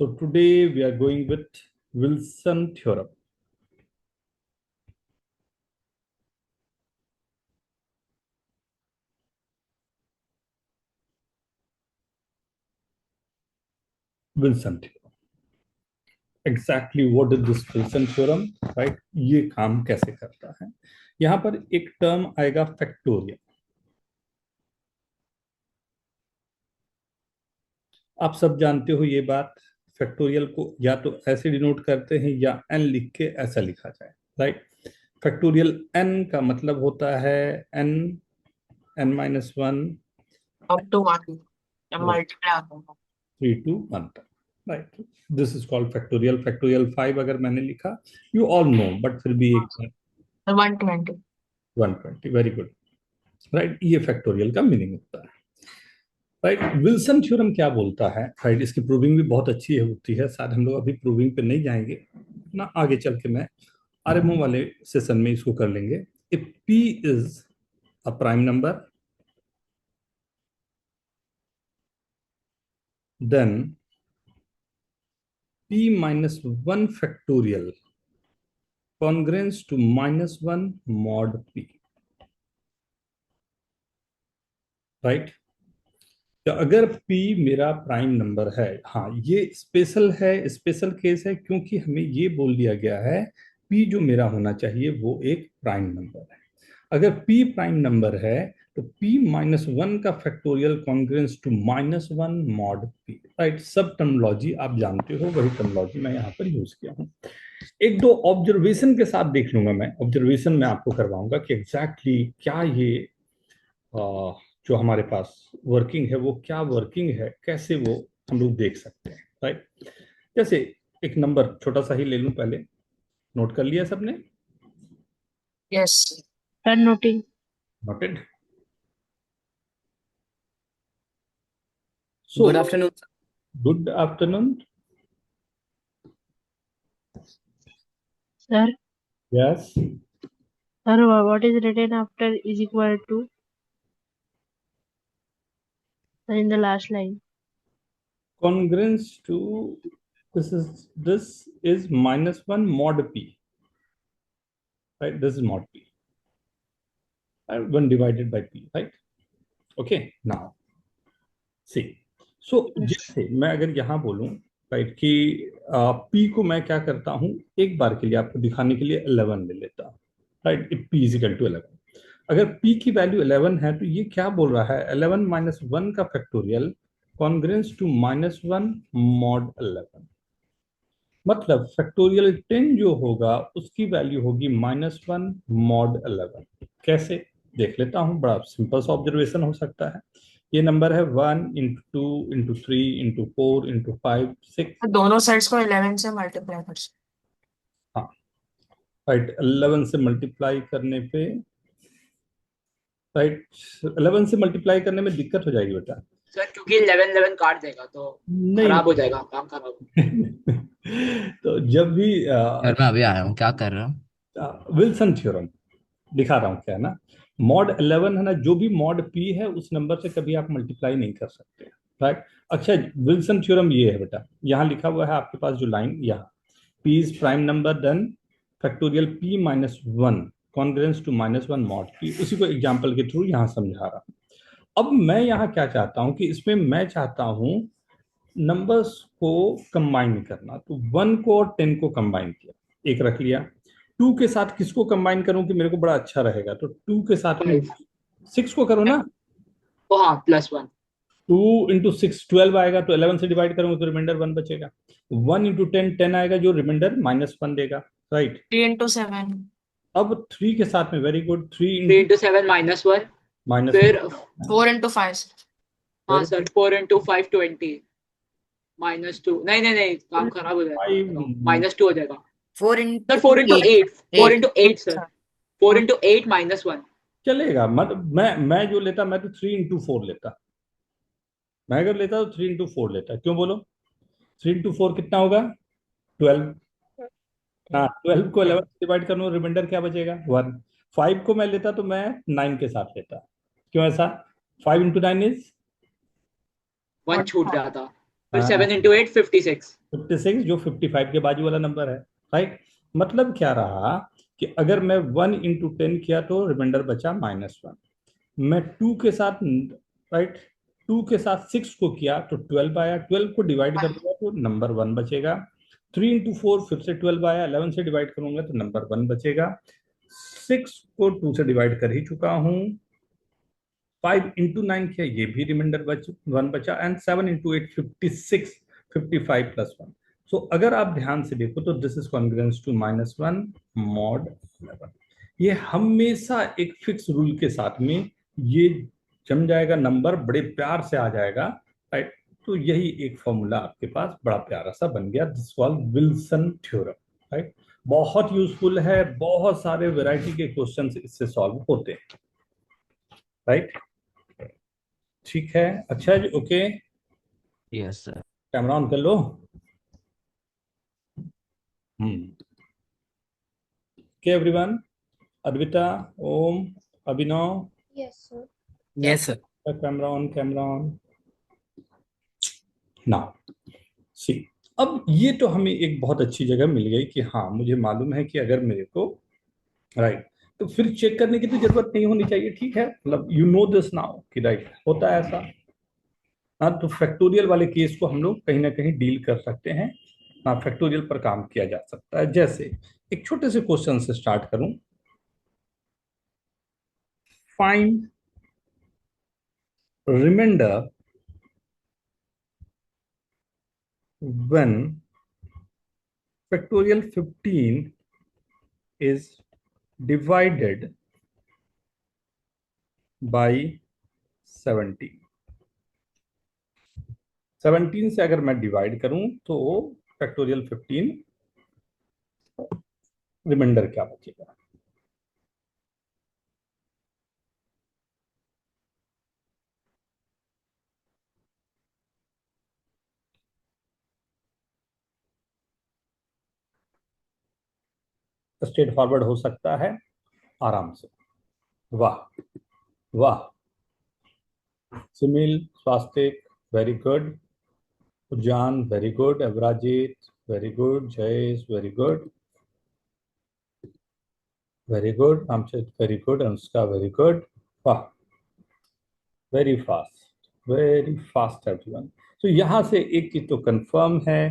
So today we are going with Wilson theorem. Wilson theorem. Exactly what is this Wilson theorem, right? ये काम कैसे करता है? यहाँ पर एक टर्म आएगा फैक्टोरियल. आप सब जानते हो ये बात. फैक्टोरियल को या तो ऐसे डिनोट करते हैं या n लिख के ऐसा लिखा जाए, राइट? फैक्टोरियल n का मतलब होता है n n-1 up to 1 and multiply होगा 3 to 1 तक, right? This is called factorial. Factorial 5 अगर मैंने लिखा, यू ऑल नो, बट फिर भी एक 120 120. Very good, right? ये फैक्टोरियल का मीनिंग होता है, राइट? विल्सन थ्योरम क्या बोलता है, राइट? इसकी प्रूविंग भी बहुत अच्छी होती है. शायद हम लोग अभी प्रूविंग पे नहीं जाएंगे ना, आगे चल के मैं आरएमओ वाले सेशन में इसको कर लेंगे. If p is a prime number, then p minus 1 factorial congruence to -1 mod p, right? तो अगर p मेरा प्राइम नंबर है, हाँ ये स्पेशल है, स्पेशल केस है, क्योंकि हमें ये बोल दिया गया है p जो मेरा होना चाहिए वो एक प्राइम नंबर है. अगर p प्राइम नंबर है तो p -1 का factorial congruence to -1 mod p, right? सब टर्मिनोलॉजी आप जानते हो, वही टर्मिनोलॉजी मैं यहाँ पर यूज किया हूँ. एक दो ऑब्जर्वेशन के साथ देख लूंगा मैं. ऑब्जर्वेशन में आपको करवाऊंगा कि एग्जैक्टली क्या ये जो हमारे पास वर्किंग है वो क्या वर्किंग है, कैसे वो हम लोग देख सकते हैं, राइट? जैसे एक नंबर छोटा सा ही ले लूं, पहले नोट कर लिया सबने? yes sir noting noted. So Good afternoon. good afternoon. sir Yes. sir what is written after is equal to in the last line? Congruence to this is -1 mod p, right? This is mod p, right? 1 divided by p, right? Okay, now see. So जैसे मैं अगर यहाँ बोलूं, right, कि p को मैं क्या करता हूँ, एक बार के लिए आपको दिखाने के लिए 11 ले लेता हूँ, right? If p is equal to 11, अगर p की वैल्यू 11 है तो ये क्या बोल रहा है, 11 - 1 का फैक्टोरियल कॉन्ग्रुएंस टू -1 मॉड 11. मतलब फैक्टोरियल 10 जो होगा उसकी वैल्यू होगी -1 मॉड 11. कैसे देख लेता हूं, बड़ा सिंपल सा ऑब्जर्वेशन हो सकता है. ये नंबर है 1 × 2 × 3 × 4 × 5 6. दोनों साइड्स को 11 से मल्टीप्लाई कर सकते. हाँ, राइट. 11 से मल्टीप्लाई करने पे, राइट, 11 से मल्टीप्लाई करने में दिक्कत हो जाएगी बेटा. सर क्योंकि 11 काट देगा तो खराब हो जाएगा, काम खराब. तो जब भी यार मैं अभी आया हूँ, क्या कर रहा हूँ? विल्सन थ्योरम दिखा रहा हूँ क्या है ना, मॉड 11 है ना, जो भी मॉड p है उस नंबर से कभी आप मल्टीप्लाई नहीं कर सकते, राइट? अच्छा, विल्सन थ्योरम ये है बेटा, यहाँ लिखा हुआ है आपके पास जो लाइन, यहाँ p is prime number then factorial p -1 congruence to -1 mod p. उसी को एग्जांपल के थ्रू यहाँ समझा रहा हूँ. अब मैं यहाँ क्या चाहता हूँ कि इसमें मैं चाहता हूँ नंबर्स को कंबाइन करना. तो 1 को और 10 को कंबाइन किया, एक रख लिया. 2 के साथ किसको कंबाइन करूं कि मेरे को बड़ा अच्छा रहेगा, तो 2 के साथ में 6 को करो ना. तो हाँ +1. 2 × 6 12 आएगा, तो 11 से डिवाइड करूंगा तो रिमाइंडर 1 बचेगा. 1 × 10 10 आएगा, जो रिमाइंडर -1 देगा, राइट? 3 × 7. अब 3 के साथ में, वेरी गुड, 3 × 7 -1. फिर 4 × 5. हाँ सर 4 × 5 20. -2 नहीं काम खराब हो जाएगा, -2 हो जाएगा. 4 सर 4 × 8 4 × 8 सर 4 × 8 -1 चलेगा. मतलब मैं जो लेता, मैं तो 3 × 4 लेता. मैं अगर लेता तो 3 × 4 लेता. क्यों बोलो? 3 × 4 कितना होगा? 12. हाँ, 12 को 11 से डिवाइड करूँ, रिमाइंडर क्या बचेगा? 1. 5 को मैं लेता तो मैं 9 के साथ लेता. क्यों ऐसा? 5 × 9 इज 1 छूट जाता. फिर 7 into 8 56। 56 जो 55 के बाजू वाला नंबर है, राइट। मतलब क्या रहा कि अगर मैं 1 into 10 किया तो रिमाइंडर बचा -1। मैं 2 के साथ, राइट, 2 के साथ 6 को किया तो 12 आया, 12 को डिवाइड कर दिया तो नंबर 1 बचेगा। 3 into 4 फिर से 12 आया, 11 से डिवाइड करूंगा तो नंबर 1 बचेगा। 6 को 2 से डिवाइड कर ही चुका हूं। 5 into 9 किया, ये भी रिमाइंडर 1 बचा। And 7 into 8 56, 55 + 1। सो अगर आप ध्यान से देखो तो this is congruence to -1 mod 11। ये हमेशा एक फिक्स रूल के साथ में ये जम जाएगा, नंबर बड़े प्यार से आ जाएगा, राइट। तो यही एक फॉर्मूला आपके पास बड़ा प्यारा सा बन गया, this called Wilson theorem, right. बहुत यूजफुल है, बहुत सारे वैरायटी के क्वेश्चंस इससे सॉल्व होते हैं, राइट। ठीक है, अच्छा जी, okay. Yes sir. Camera on कर लो। Okay everyone, Advita, Om, Abhinav, Yes, sir. Yes sir. Camera on, camera on now. See, अब ये तो हमें एक बहुत अच्छी जगह मिल गई कि हाँ मुझे मालूम है कि अगर मेरे को, राइट, तो फिर चेक करने की तो जरूरत नहीं होनी चाहिए, ठीक है, मतलब यू नो दिस नाउ कि राइट होता है ऐसा। हाँ, तो फैक्टोरियल वाले केस को हम लोग कहीं ना कहीं डील कर सकते हैं। हाँ, फैक्टोरियल पर काम किया जा सकता है। जैसे एक छोटे से क्वेश्चन से स्टार्ट करूं, find reminder when factorial 15 is divided by 17। 17 से अगर मैं डिवाइड करूं तो फैक्टोरियल 15 रिमाइंडर क्या बचेगा? स्ट्रेट फॉरवर्ड हो सकता है आराम से। वाह वाह, Sunil, Swastik, very good. Ujan, very good. Avrajit, very good. Jayesh, very good, very good. Ramchandra, very good. Anushka, very good. वाह, very fast, very fast everyone. तो यहां से एक चीज तो कंफर्म है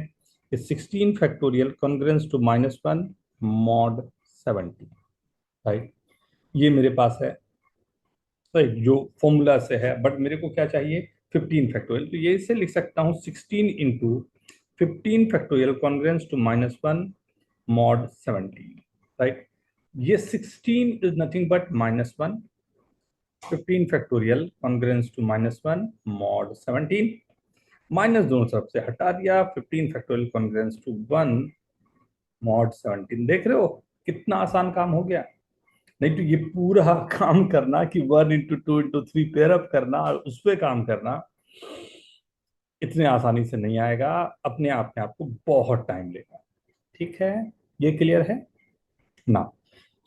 कि 16 factorial congruence to -1 mod 70, right. ये मेरे पास है, राइट, जो फॉर्मूला से है, बट मेरे को क्या चाहिए? 15 फैक्टोरियल। तो ये इसे लिख सकता हूँ 16 into 15 factorial congruence to -1 mod 70, right. ये 16 is nothing but -1, 15 factorial congruence to -1 mod 17, minus दोनों तरफ से हटा दिया, 15 फैक्टोरियल कॉन्ग्रुएंस टू 1 मॉड 17। देख रहे हो कितना आसान काम हो गया? नहीं तो ये पूरा काम करना कि 1 into 2 into 3 पेयर अप करना और उस पर काम करना इतने आसानी से नहीं आएगा, अपने आप में आपको बहुत टाइम लेगा, ठीक है। ये क्लियर है ना?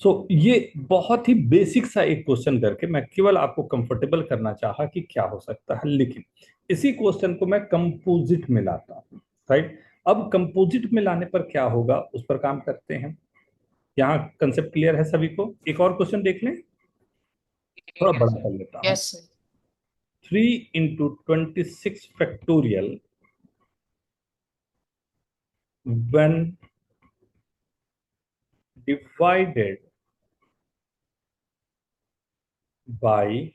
सो ये बहुत ही बेसिक सा एक क्वेश्चन करके मैं केवल आपको कंफर्टेबल करना चाहा कि क्या हो सकता है, लेकिन इसी क्वेश्चन को मैं कंपोजिट में लाता हूँ, राइट। अब कंपोजिट में लाने पर क्या होगा उस पर काम करते हैं। यहाँ कंसेप्ट क्लियर है सभी को? एक और क्वेश्चन देख लें, थोड़ा बड़ा कर लेता हूँ। Yes sir. 3 into 26 factorial when divided by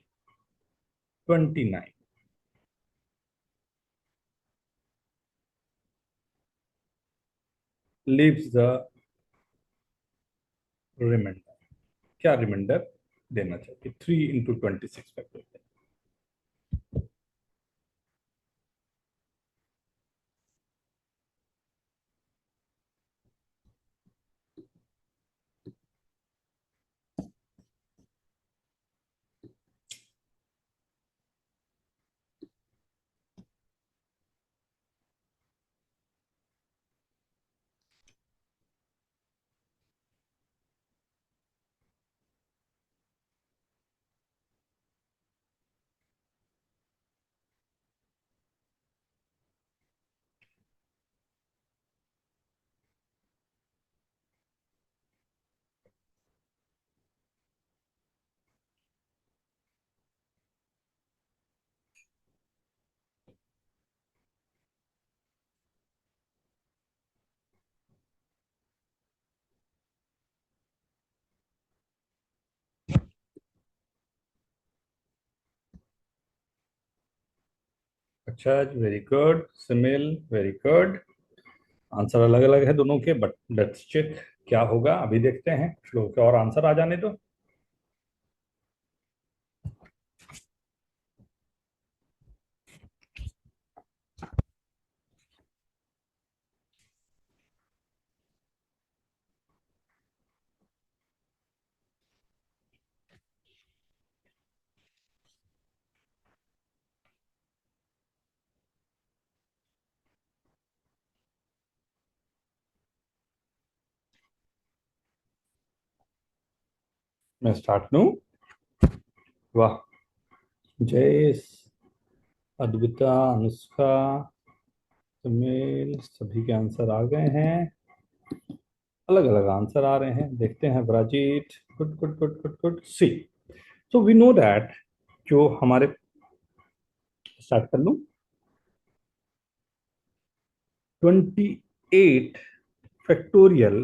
29 leaves the remainder। क्या रिमाइंडर देना चाहिए? 3 into 26 फैक्टोरियल। अच्छा, very good. Simile, very good. Answer अलग अलग है दोनों के, बट लेट्स चेक क्या होगा, अभी देखते हैं। लोगों के और आंसर आ जाने दो। मैं स्टार्ट लूं? वाह, जयेश, अद्विता, अनुष्का, सुमेल, सभी के आंसर आ गए हैं। अलग अलग आंसर आ रहे हैं, देखते हैं। Brajit, good good good good good. See, so we know that जो हमारे, स्टार्ट कर लूं? 28 फैक्टोरियल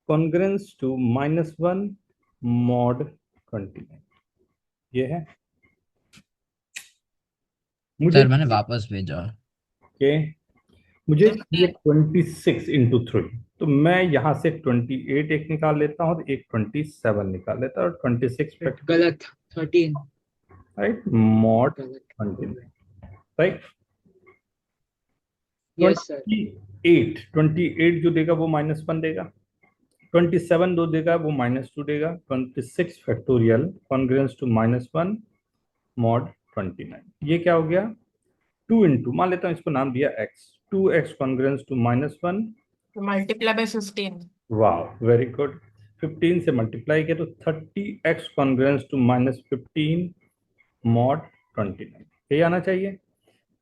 कॉन्ग्रेंस टू -1 मॉड 29, ये है। मुझे सर मैंने वापस भेजा। के मुझे चाहिए 26 × 3, तो मैं यहाँ से 28 एक निकाल लेता हूँ, और एक 27 निकाल लेता हूँ, और 26 फैक्टोरियल, गलत 13 राइट, मॉड गलत 29, राइट। यस सर 28 जो देगा वो -1 देगा, 27 जो देगा वो -2 देगा, 26 फैक्टोरियल कॉन्ग्रेंस टू -1 मॉड 29, ये क्या हो गया? 2 इंटू, मान लेता हूँ इसको नाम दिया x, 2x congruence to -1। Multiply by 15। वाह, वेरी गुड। 15 से मल्टीप्लाई किया तो 30x कॉन्ग्रेंस टू -15 मॉड 29, यही आना चाहिए।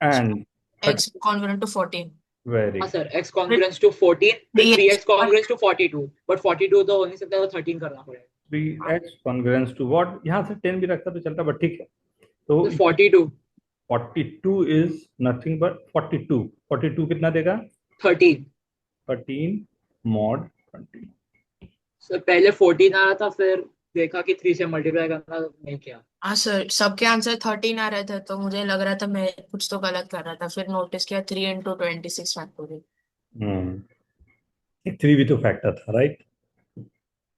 And x congruent to 14। Very हाँ good. Sir x congruence to 14 फिर ये 3x कॉन्ग्रेंस टू 42 बट 42 तो हो नहीं सकता, तो 13 करना पड़ेगा। 3x कॉन्ग्रेंस टू व्हाट, यहाँ से 10 भी रखता तो चलता, बट ठीक है। तो तो 42 42 इज नथिंग बट 42, 42 कितना देगा? 13 13 मॉड 20। सर पहले 14 आ रहा था, फिर देखा कि 3 से मल्टीप्लाई करना, नहीं किया। हाँ सर, सबके आंसर 13 आ रहे थे तो मुझे लग रहा था मैं कुछ तो गलत कर रहा था, फिर नोटिस किया 3 × 26 फैक्टोरियल। हम्म, 3 भी तो फैक्टर था, राइट।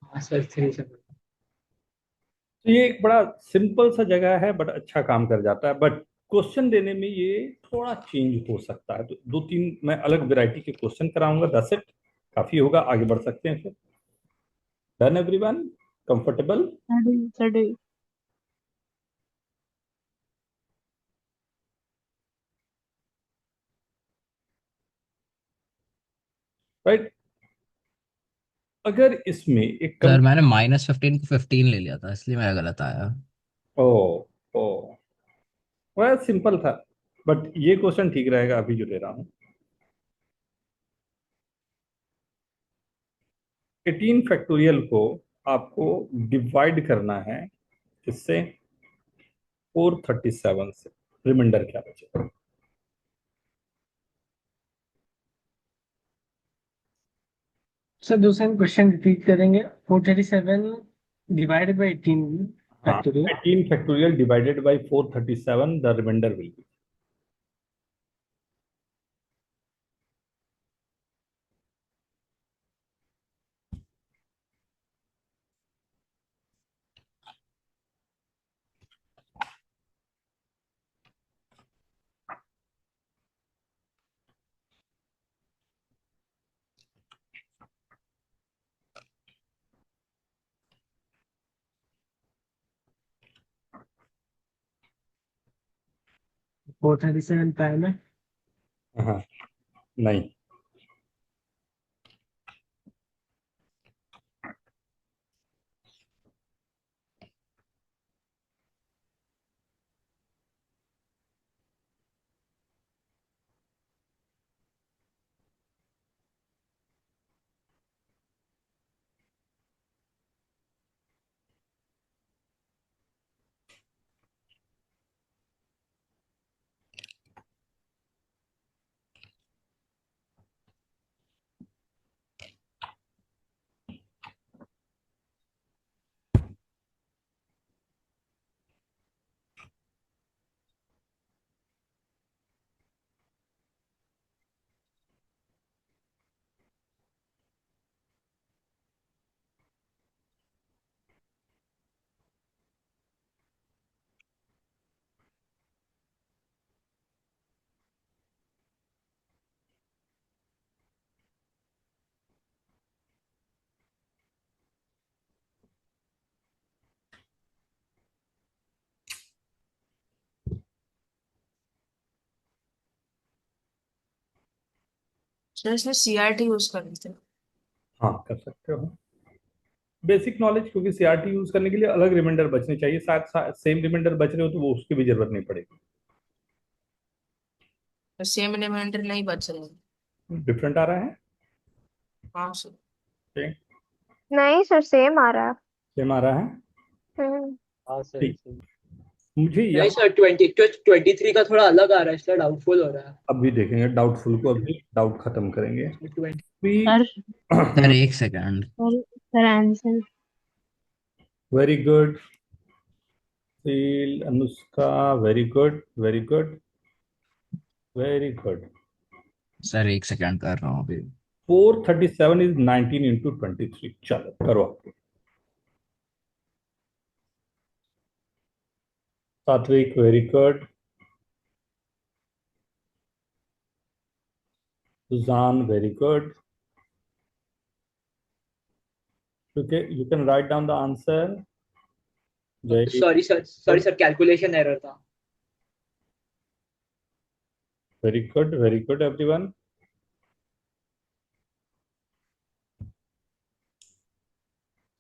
हाँ सर 3 से तो ये एक बड़ा सिंपल सा जगह है, बट अच्छा काम कर जाता है। बट क्वेश्चन देने में ये थोड़ा चेंज हो सकता है, तो 2-3 मैं अलग वैरायटी के क्वेश्चन कराऊंगा, 10 सेट काफी होगा, आगे बढ़ सकते हैं फिर। Done everyone, comfortable? Study. Right. अगर इसमें एक सर मैंने -15 को 15 ले लिया था, इसलिए मेरा गलत आया। ओ, ओ, वह सिंपल था, बट ये क्वेश्चन ठीक रहेगा अभी जो दे रहा हूँ। 18 फैक्टोरियल को आपको डिवाइड करना है, इससे 437 से, रिमाइंडर क्या बचेगा? सर दूसरा क्वेश्चन रिपीट करेंगे। 437 डिवाइडेड बाई 18 हाँ, factorial. 18 factorial divided by 437, the remainder will be. Four thirty seven पाए में। हाँ, नहीं, सर इसमें सीआरटी यूज करनी थी। हाँ कर सकते हो बेसिक नॉलेज, क्योंकि सीआरटी यूज करने के लिए अलग रिमाइंडर बचने चाहिए, साथ सेम रिमाइंडर बच रहे हो तो वो उसकी भी जरूरत नहीं पड़ेगी। तो सेम रिमाइंडर नहीं बच रहे। डिफरेंट आ रहा है, हाँ सर। नहीं सर, सेम आ रहा है। सेम आ रहा है। हम्म। हाँ सर ठीक। मुझे नहीं यहाँ सर 23 का थोड़ा अलग आ रहा है, इसलिए डाउटफुल हो रहा है। अभी देखेंगे, डाउटफुल को अभी डाउट खत्म करेंगे। 20 सर सर एक second. Sir answer very good feel Anushka, very good very good very good. Sir एक सेकंड कर रहा हूँ अभी। 437 इज 19 इंटू 23। चलो करो। सात्विक very good, Suzanne very good. Okay, you can write down the answer. Jay, sorry sir calculation error था। very good everyone.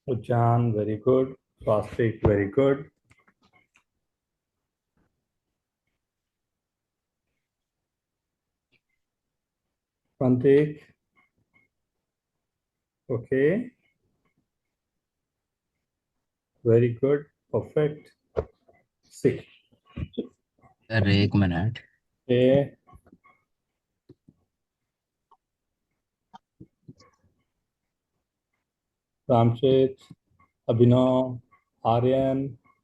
Ujjan very good. Swastik very good. Pantik. Okay. Very good. Perfect. 6. Sir एक minute. Okay. Ramchit, Abhinav, Aryan,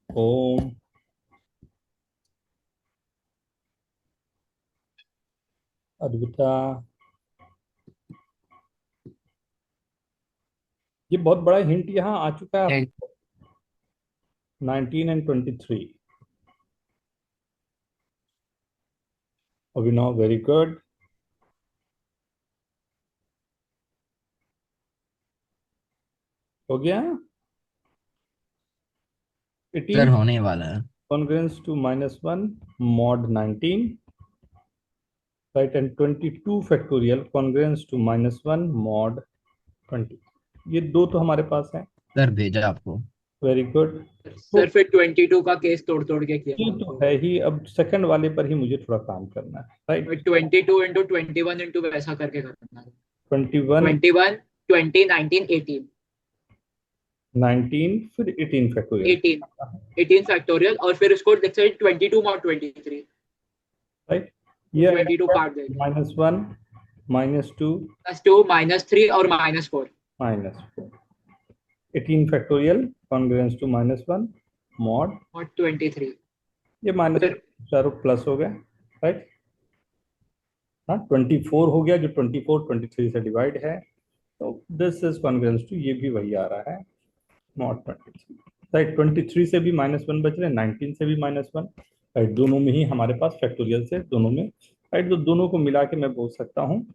Om, Advita. ये बहुत बड़ा hint यहाँ आ चुका है। 19 and 23. Abhinav very good. हो गया 18 सर होने वाला है। congruence to -1 mod 19, right, and 22 factorial congruence to -1 mod 20। ये दो तो हमारे पास है। सर भेजा आपको। Very good. सर फिर 22 का केस तोड़ तोड़ के किया। ये तो है ही, अब सेकंड वाले पर ही मुझे थोड़ा काम करना है, राइट। 22 इंटू 21 इंटू वैसा करके करना है। 21 21 20 19 18 19 फिर 18 फैक्टोरियल, 18 फैक्टोरियल और फिर उसको लेट्स से 22 मॉड 23, राइट। ये -22 काट देंगे। -1 -2 +2 -3 और -4। -4 18 factorial congruence to -1 mod mod 23। ये माइनस चारों प्लस हो गए, राइट। हाँ 24 हो गया, जो 24 23 से डिवाइड है, तो दिस इज कॉन्ग्रुएंस टू, ये भी वही आ रहा है मॉड 23, राइट। 23 से भी -1 बच रहे हैं, 19 से भी -1, राइट। दोनों में ही हमारे पास फैक्टोरियल से दोनों में, राइट। तो दोनों को मिला के मैं बोल सकता हूँ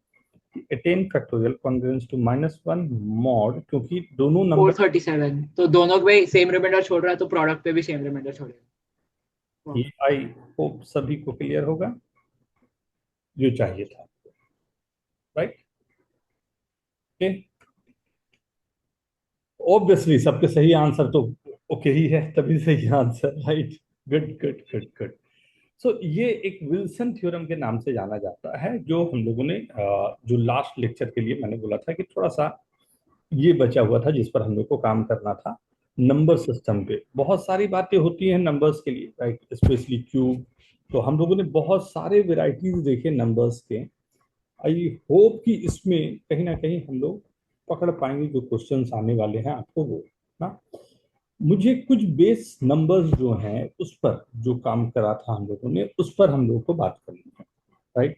18 फैक्टोरियल कॉन्ग्रुएंस टू -1 मॉड, क्योंकि दोनों नंबर 437 तो दोनों पे सेम रिमाइंडर छोड़ रहा है तो प्रोडक्ट पे भी सेम रिमाइंडर छोड़ेगा। आई होप सभी को क्लियर होगा जो चाहिए था, राइट। ओके, ऑब्वियसली सबके सही आंसर तो ओके ही है, तभी सही answer, right. Good good good good. So ये एक विल्सन थ्योरम के नाम से जाना जाता है, जो हम लोगों ने जो लास्ट लेक्चर के लिए मैंने बोला था कि थोड़ा सा ये बचा हुआ था जिस पर हम लोग को काम करना था, नंबर सिस्टम पे। बहुत सारी बातें होती हैं नंबर्स के लिए, राइट, स्पेशली क्यूब। तो हम लोगों ने बहुत सारे वेराइटीज देखे नंबर्स के। आई होप कि इसमें कहीं ना कहीं हम लोग पकड़ पाएंगे जो क्वेश्चंस आने वाले हैं आपको वो ना। मुझे कुछ बेस नंबर्स जो हैं उस पर जो काम करा था हम लोगों ने, उस पर हम लोग को बात करनी है, राइट।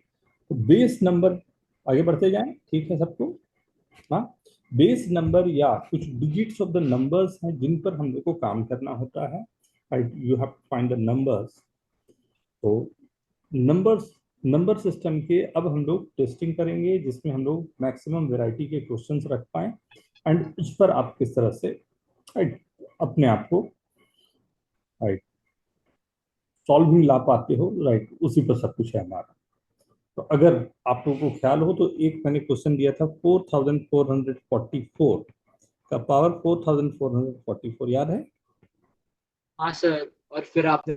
तो बेस नंबर, आगे बढ़ते जाएं, ठीक है सबको। हाँ, बेस नंबर या कुछ डिजिट्स ऑफ द नंबर्स हैं जिन पर हम लोग को काम करना होता है, right. You have to find the numbers. तो नंबर सिस्टम के अब हम लोग टेस्टिंग करेंगे, जिसमें हम लोग मैक्सिमम वैरायटी के क्वेश्चंस रख पाएं, एंड उस पर आप किस तरह से, राइट, अपने आप को, राइट, सॉल्विंग ला पाते हो, राइट। उसी पर सब कुछ है हमारा। तो अगर आप लोगों को ख्याल हो तो एक मैंने क्वेश्चन दिया था 4444 का पावर 4444, याद है? हाँ सर, और फिर आपने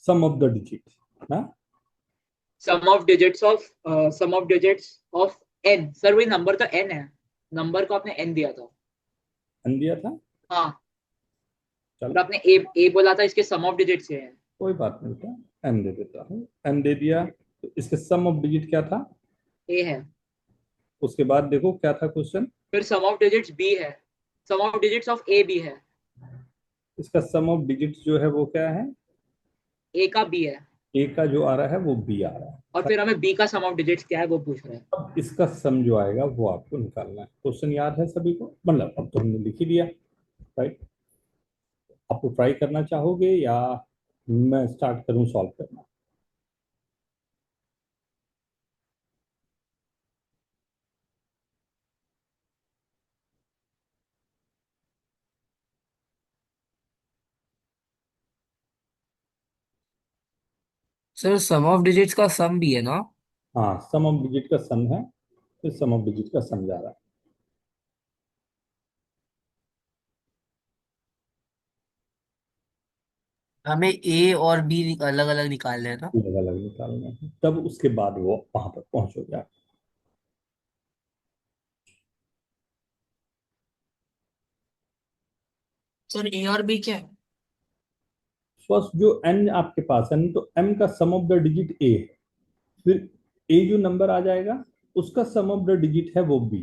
सम ऑफ द डिजिट ना। Sum of digits of N, sir वही नंबर तो एन है, नंबर को आपने एन दिया था। एन दिया था। हाँ, और चलो आपने ए बोला था, इसके सम ऑफ डिजिट्स ये है। कोई बात नहीं था, एन दे देता हूँ। एन दे दिया तो इसके सम ऑफ डिजिट क्या था? ए है। उसके बाद देखो क्या था क्वेश्चन। फिर सम ऑफ डिजिट्स बी है, sum of digits of A B है। इसका सम ऑफ डिजिट्स जो है वो क्या है? ए का बी है, ए का जो आ रहा है वो बी आ रहा है। और फिर हमें बी का सम ऑफ डिजिट्स क्या है वो पूछ रहे हैं। अब इसका सम जो आएगा वो आपको निकालना है। क्वेश्चन याद है सभी को? मतलब अब तो हमने लिख ही लिया, राइट? आपको ट्राई करना चाहोगे या मैं स्टार्ट करूं सॉल्व करना? सर सम ऑफ डिजिट्स का सम भी है ना? हाँ, सम ऑफ डिजिट का सम है, तो सम ऑफ डिजिट का सम जा रहा है। हमें ए और बी अलग अलग निकालने हैं ना? अलग अलग निकालना है, तब उसके बाद वो वहां तक पहुंचोगे आप। सर ए और बी क्या है? फर्स्ट जो एन आपके पास है ना, तो एम का सम ऑफ द डिजिट ए है, फिर ए जो नंबर आ जाएगा उसका सम ऑफ द डिजिट है वो बी,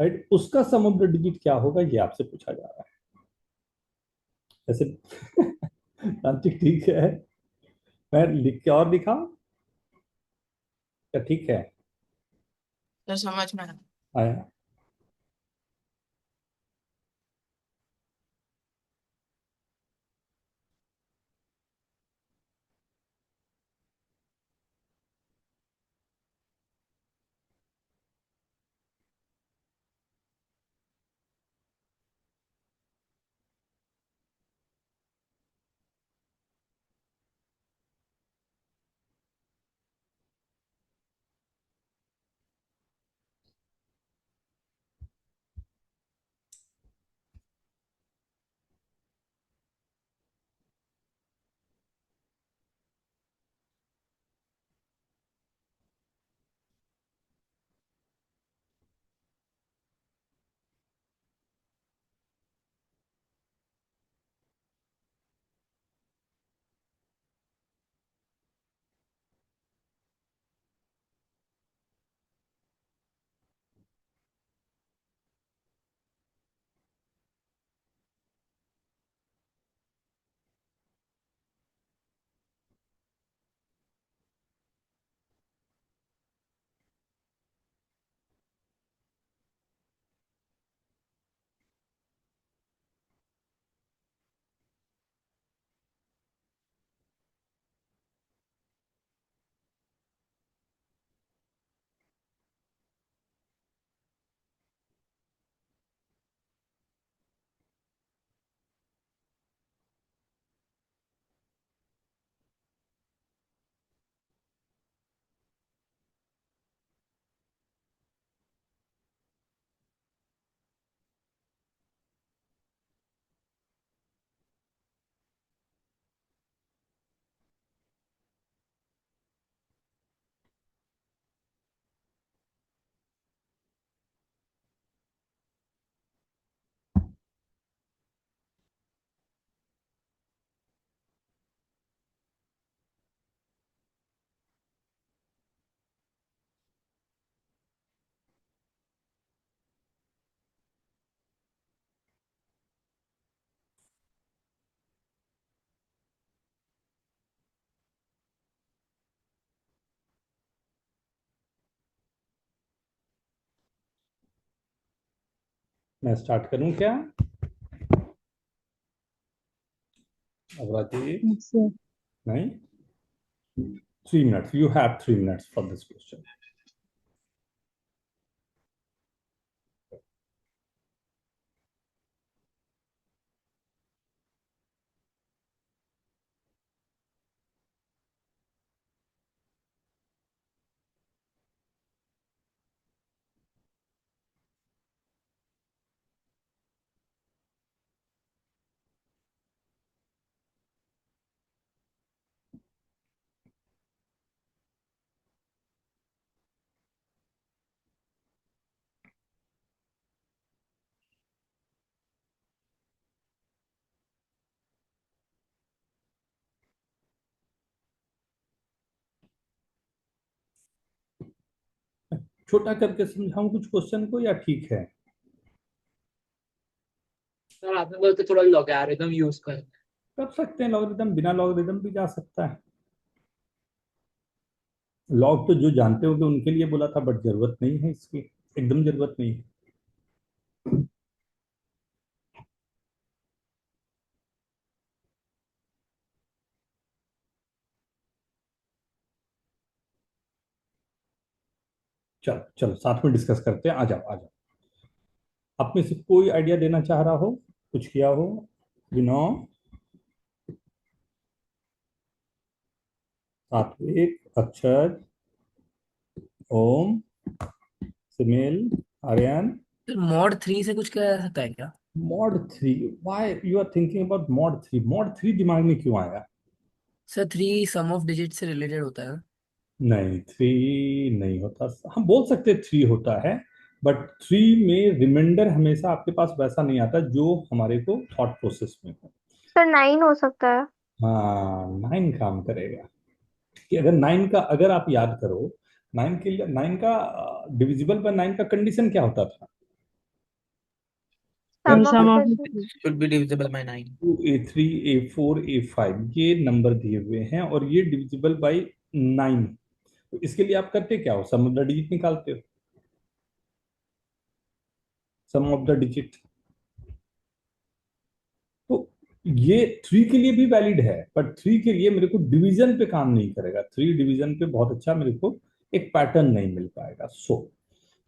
राइट? उसका सम ऑफ द डिजिट क्या होगा ये आपसे पूछा जा रहा है। ऐसे तांत्रिक ठीक है, मैं लिख के और दिखाऊं क्या? ठीक है, सर समझ में आया। आया। मैं स्टार्ट करूं क्या? अब राजीव, Yes, sir. नहीं, 3 minutes, you have 3 minutes for this question. छोटा करके समझाऊं कुछ क्वेश्चन को या ठीक है? सर आपने बोला तो थोड़ा लॉगरिथम यूज कर। कर सकते हैं लॉगरिथम, बिना लॉगरिथम भी जा सकता है। लॉग तो जो जानते होंगे उनके लिए बोला था, बट जरूरत नहीं है इसकी, एकदम जरूरत नहीं है। चलो चलो साथ में डिस्कस करते हैं, आ जाओ आ जाओ। आप में से कोई आइडिया देना चाह रहा हो, कुछ किया हो? विनो, सात्विक, अक्षर, ओम, सुनील, आर्यन। मॉड 3 से कुछ किया जा सकता है क्या? Mod three? Why you are thinking about mod three? Mod three दिमाग में क्यों आया? सर 3 सम ऑफ डिजिट से रिलेटेड होता है। नहीं, थ्री नहीं होता। हम बोल सकते थ्री होता है, बट थ्री में रिमाइंडर हमेशा आपके पास वैसा नहीं आता जो हमारे को थॉट प्रोसेस में हो। सर 9 हो सकता है। हाँ, नाइन काम करेगा। कि अगर नाइन का, अगर आप याद करो, नाइन के लिए, नाइन का डिविजिबल बाय नाइन का कंडीशन क्या होता था? Sum of Sum of digit. the should be divisible by 9। Two, A3, A4, A5 ये नंबर दिए हुए हैं और ये डिविजिबल बाय नाइन। तो इसके लिए आप करते क्या हो? सम ऑफ द डिजिट निकालते हो, सम ऑफ द डिजिट। तो ये थ्री के लिए भी वैलिड है, बट थ्री के लिए मेरे को डिवीजन पे काम नहीं करेगा। थ्री डिवीजन पे बहुत अच्छा मेरे को एक पैटर्न नहीं मिल पाएगा। So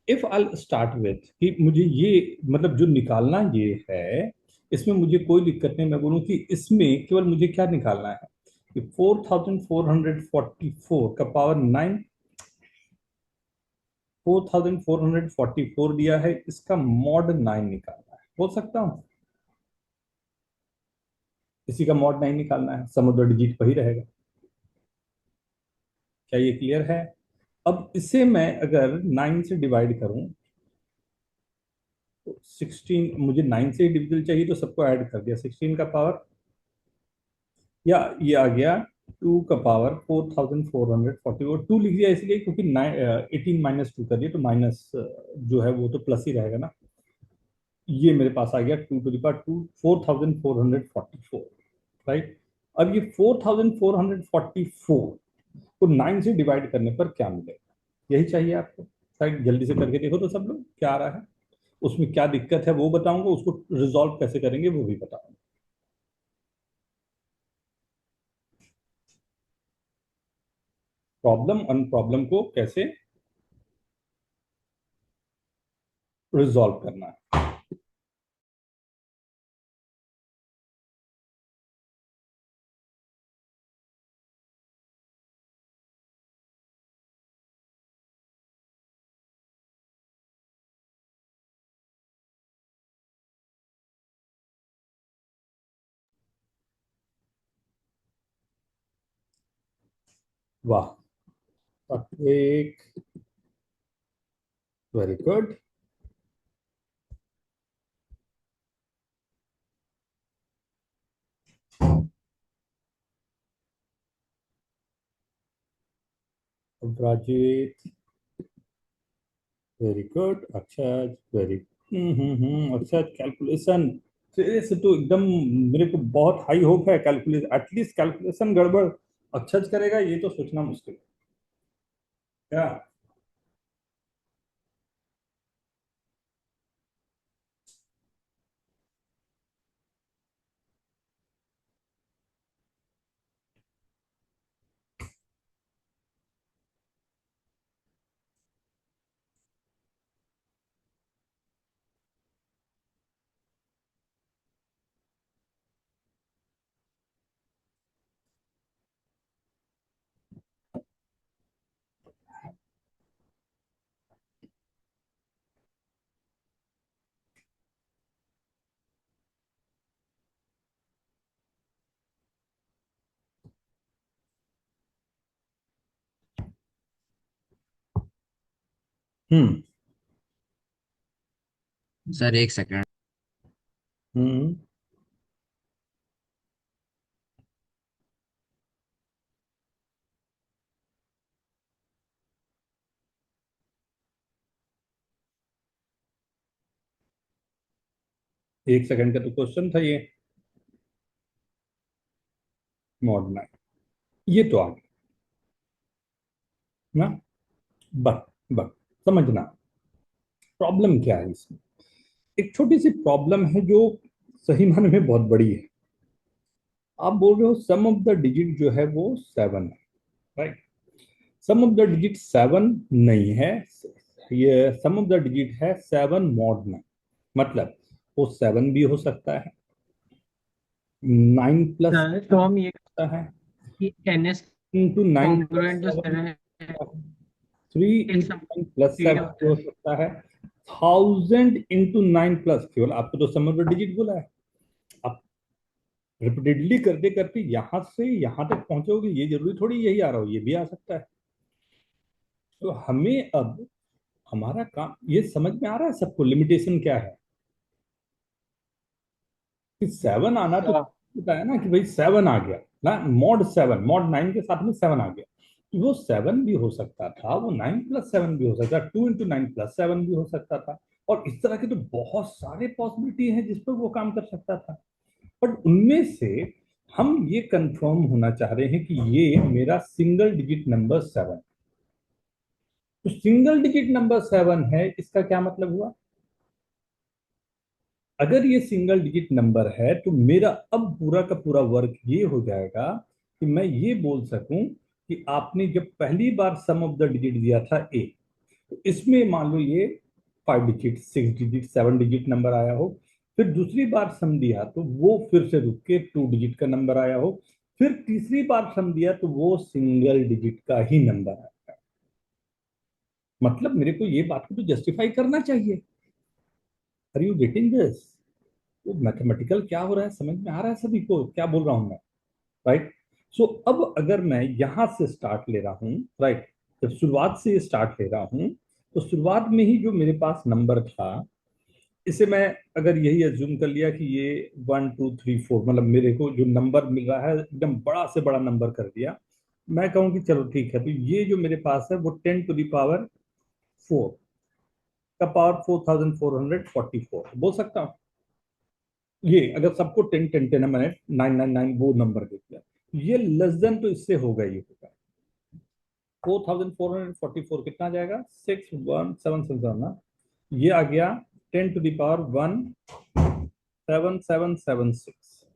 if I start with कि मुझे ये, मतलब जो निकालना ये है, इसमें मुझे कोई दिक्कत नहीं। मैं बोलूं कि इसमें केवल मुझे क्या निकालना है कि 4444 का पावर 9, 4444 दिया है, इसका मॉड 9 निकालना है। बोल सकता हूँ इसी का मॉड 9 निकालना है, समुद्र डिजिट वही रहेगा। क्या ये क्लियर है? अब इसे मैं अगर 9 से डिवाइड करूं तो 16, मुझे 9 से ही डिविजन चाहिए तो सबको ऐड कर दिया, 16 का पावर, या ये आ गया 2 का पावर 4440, और 2 लिख दिया इसलिए क्योंकि 18 माइनस 2 कर दिया तो माइनस जो है वो तो प्लस ही रहेगा ना। ये मेरे पास आ गया 2 टू द पावर 2, 4444, राइट। अब ये 4444 को 9 से डिवाइड करने पर क्या मिलेगा, यही चाहिए आपको। राइट, जल्दी से करके देखो तो सब लोग क्या आ रहा है, उसमें क्या दिक्कत है वो बताऊंगा, उसको रिजॉल्व कैसे करेंगे वो भी बताऊंगा। प्रॉब्लम अनप्रॉब्लम को कैसे रिजॉल्व करना है। वाह, एक, very good. Rajit, very good. अच्छा, वेरी, अच्छा कैलकुलेशन से तो एकदम मेरे को बहुत हाई होप है। कैलकुलेशन, एटलीस्ट कैलकुलेशन गड़बड़ अक्षर करेगा ये तो सोचना मुश्किल है। क्या? हम्म। सर एक सेकंड। हम्म। 1 सेकंड का तो क्वेश्चन था ये। मॉड 9 ये तो आ गया ना। बट समझना प्रॉब्लम क्या है इसमें। एक छोटी सी प्रॉब्लम है जो सही मायने में बहुत बड़ी है। आप बोल रहे हो सम ऑफ द डिजिट जो है वो 7 है, right. Sum of the digit 7 नहीं है, ये सम ऑफ द डिजिट है 7 मॉड 9। मतलब वो 7 भी हो सकता है, 9 प्लस सर तो हम ये सकता है, कि NS इंटू 9 प्लस कॉन्ग्रुएंट जो 7 7 है 3 इस इंटू 9 प्लस ये 7 होता हो है। सकता है, 1000 इंटू 9 प्लस, केवल आपको तो सम ऑफ द डिजिट बोला है। आप रिपीटेडली करते करते यहां से यहां तक पहुंचोगे, ये जरूरी थोड़ी यही आ रहा हो, ये भी आ सकता है। तो हमें अब हमारा काम ये समझ में आ रहा है सबको, लिमिटेशन क्या है कि 7 आना तो अच्छा, होता है ना कि भाई 7 आ गया ना, मॉड 7 मॉड 9 के साथ में 7 आ गया। तो वो 7 भी हो सकता था, वो 9 प्लस 7 भी हो सकता था, 2 इंटू 9 प्लस 7 भी हो सकता था, और इस तरह के तो बहुत सारे पॉसिबिलिटी हैं जिस पर वो काम कर सकता था। बट उनमें से हम ये कंफर्म होना चाह रहे हैं कि ये मेरा सिंगल डिजिट नंबर 7, तो सिंगल डिजिट नंबर 7 है, इसका क्या मतलब हुआ। अगर ये सिंगल डिजिट नंबर है तो मेरा अब पूरा का पूरा वर्क ये हो जाएगा कि मैं ये बोल सकूं कि आपने जब पहली बार सम ऑफ द डिजिट दिया था ए, तो इसमें मान लो ये 5 डिजिट 6 डिजिट 7 डिजिट नंबर आया हो। फिर दूसरी बार सम दिया तो वो फिर से रुक के 2 डिजिट का नंबर आया हो। फिर तीसरी बार सम दिया तो वो सिंगल डिजिट का ही नंबर आया। मतलब मेरे को ये बात को तो जस्टिफाई करना चाहिए। Are you getting this. वो मैथमेटिकल क्या हो रहा है, समझ में आ रहा है सभी को क्या बोल रहा हूं मैं, राइट। सो अब अगर मैं यहां से स्टार्ट ले रहा हूं, राइट, जब शुरुआत से स्टार्ट ले रहा हूं, तो शुरुआत में ही जो मेरे पास नंबर था, इसे मैं अगर यही अज्यूम कर लिया कि ये 1 2 3 4, मतलब मेरे को जो नंबर मिल रहा है एकदम बड़ा से बड़ा नंबर कर दिया। मैं कहूँ कि चलो ठीक है, तो ये जो मेरे पास है वो 10⁴ का पावर 4444 बोल सकता हूँ। ये अगर सबको 10 10 10 है, मैंने 9 9 9 वो नंबर दे दिया, ये लेस देन तो इससे होगा ही होगा। 4444 कितना आ जाएगा, 6 1 7 7 ना, ये आ गया 10⁻1 7 7 7 6।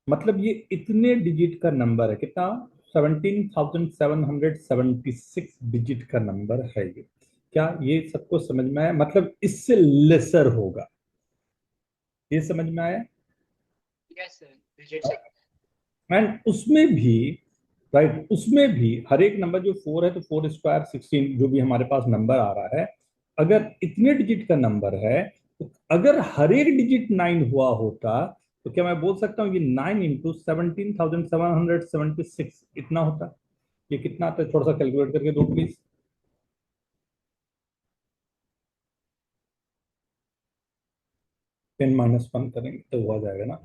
मतलब ये इतने डिजिट का नंबर है, कितना, 17,776 डिजिट का नंबर है ये। क्या ये सबको समझ में आया, मतलब इससे लेसर होगा, ये समझ में आया। यस सर, डिजिट से। एंड उसमें भी, राइट, उसमें भी हर एक नंबर जो 4 है तो 4 स्क्वायर 16 जो भी हमारे पास नंबर आ रहा है, अगर इतने डिजिट का नंबर है, तो अगर हर एक डिजिट 9 हुआ होता तो क्या मैं बोल सकता हूँ कि 9 इंटू 17,776 इतना होता। ये कितना आता है, थोड़ा सा कैलकुलेट करके दो प्लीज। 10 - 1 करेंगे तो हो जाएगा ना।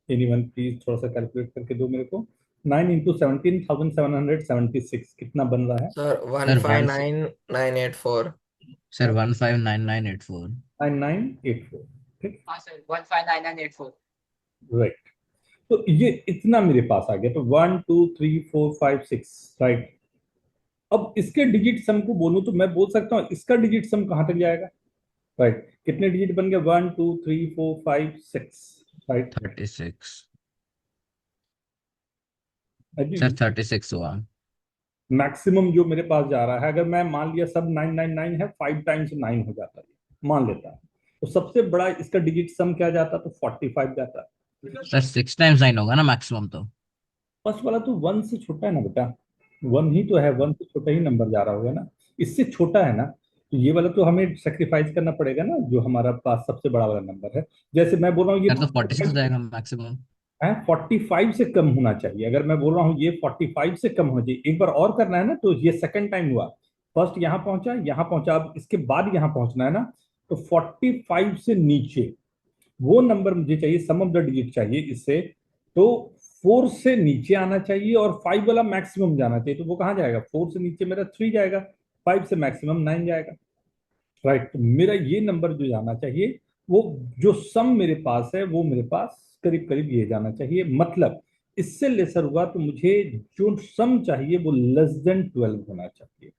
एनीवन प्लीज थोड़ा सा कैलकुलेट करके दो मेरे को। 9 इंटू 17,776 कितना बन रहा है। Sir one sir five one nine nine eight four sir 159984। 9984, ठीक, हाँ सर, 159984। राइट। तो ये इतना मेरे पास आ गया, तो 1 2 3 4 5 6, राइट। अब इसके डिजिट सम को बोलूं तो मैं बोल सकता हूँ इसका डिजिट सम कहां तक जाएगा, राइट। कितने डिजिट बन गए, 1 2 3 4 5 6, राइट। 36। अभी सर 36 हुआ। मैक्सिमम जो मेरे पास जा रहा है, अगर मैं मान लिया सब 999 है, 5 टाइम्स 9 हो जाता है, मान लेता है, तो सबसे बड़ा इसका डिजिट सम क्या जाता, तो 45 जाता। सर 6 टाइम्स 9 होगा ना मैक्सिमम तो। फर्स्ट वाला तो 1 से छोटा है ना बेटा, 1 ही तो है, 1 से छोटा ही नंबर जा रहा होगा ना, इससे छोटा है ना। तो ये वाला तो हमें सेक्रीफाइस करना पड़ेगा ना, जो हमारा पास सबसे बड़ा वाला नंबर है। जैसे मैं बोल रहा हूँ ये सर तो 46 हो जाएगा मैक्सिमम। है, 45 से कम होना चाहिए। अगर मैं बोल रहा हूँ ये 45 से कम होना चाहिए, एक बार और करना है ना, तो ये सेकंड टाइम हुआ। फर्स्ट यहाँ पहुंचा, अब इसके बाद यहाँ पहुंचना है ना, तो 45 से नीचे वो नंबर मुझे चाहिए, सम ऑफ द डिजिट चाहिए इससे, तो 4 से नीचे आना चाहिए और 5 वाला मैक्सिमम जाना चाहिए। तो वो कहाँ जाएगा, 4 से नीचे मेरा 3 जाएगा, 5 से मैक्सिमम 9 जाएगा। राइट, मेरा ये नंबर जो जाना चाहिए, वो जो सम मेरे पास है वो मेरे पास करीब करीब ये जाना चाहिए, मतलब इससे लेसर हुआ तो मुझे जो सम चाहिए वो लेस देन 12 होना चाहिए।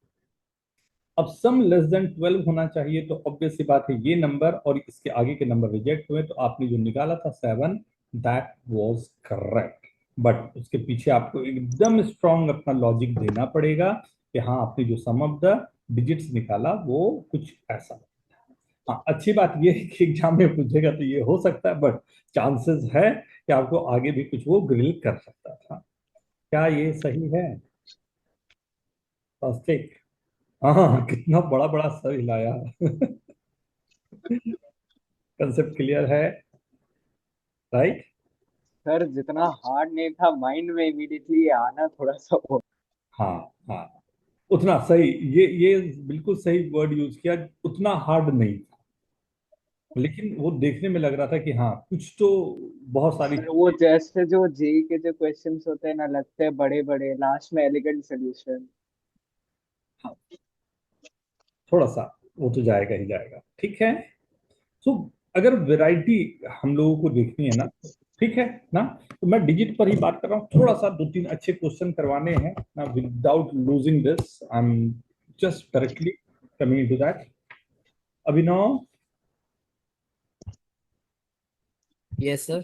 अब सम लेस देन 12 होना चाहिए, तो ऑब्वियस सी बात है ये नंबर और इसके आगे के नंबर रिजेक्ट हुए, तो आपने जो निकाला था 7, दैट वाज करेक्ट। बट उसके पीछे आपको एकदम स्ट्रांग अपना लॉजिक देना पड़ेगा कि हाँ, आपने जो सम ऑफ द डिजिट्स निकाला वो कुछ ऐसा। हाँ, अच्छी बात ये है कि एग्जाम में पूछेगा तो ये हो सकता है, बट चांसेस है कि आपको आगे भी कुछ वो ग्रिल कर सकता था। क्या ये सही है? फर्स्ट, हाँ, कितना बड़ा बड़ा सर हिलाया। कंसेप्ट क्लियर है? राइट। सर जितना हार्ड नहीं था माइंड में इमीडिएटली आना थोड़ा सा वो। हाँ, हाँ, उतना सही, ये बिल्कुल सही वर्ड यूज किया, उतना हार्ड नहीं था, लेकिन वो देखने में लग रहा था कि हाँ कुछ तो बहुत सारी सर वो जैसे जो जेई के जो क्वेश्चंस होते हैं ना, लगते हैं बड़े बड़े, लास्ट में एलिगेंट सोल्यूशन। थोड़ा सा वो तो जाएगा ही जाएगा, ठीक है। सो अगर वैरायटी हम लोगों को देखनी है ना, ठीक है ना, तो मैं डिजिट पर ही बात कर रहा हूँ, थोड़ा सा दो तीन अच्छे क्वेश्चन करवाने हैं ना, without losing this I am just directly coming into that. Abhinav. Yes sir.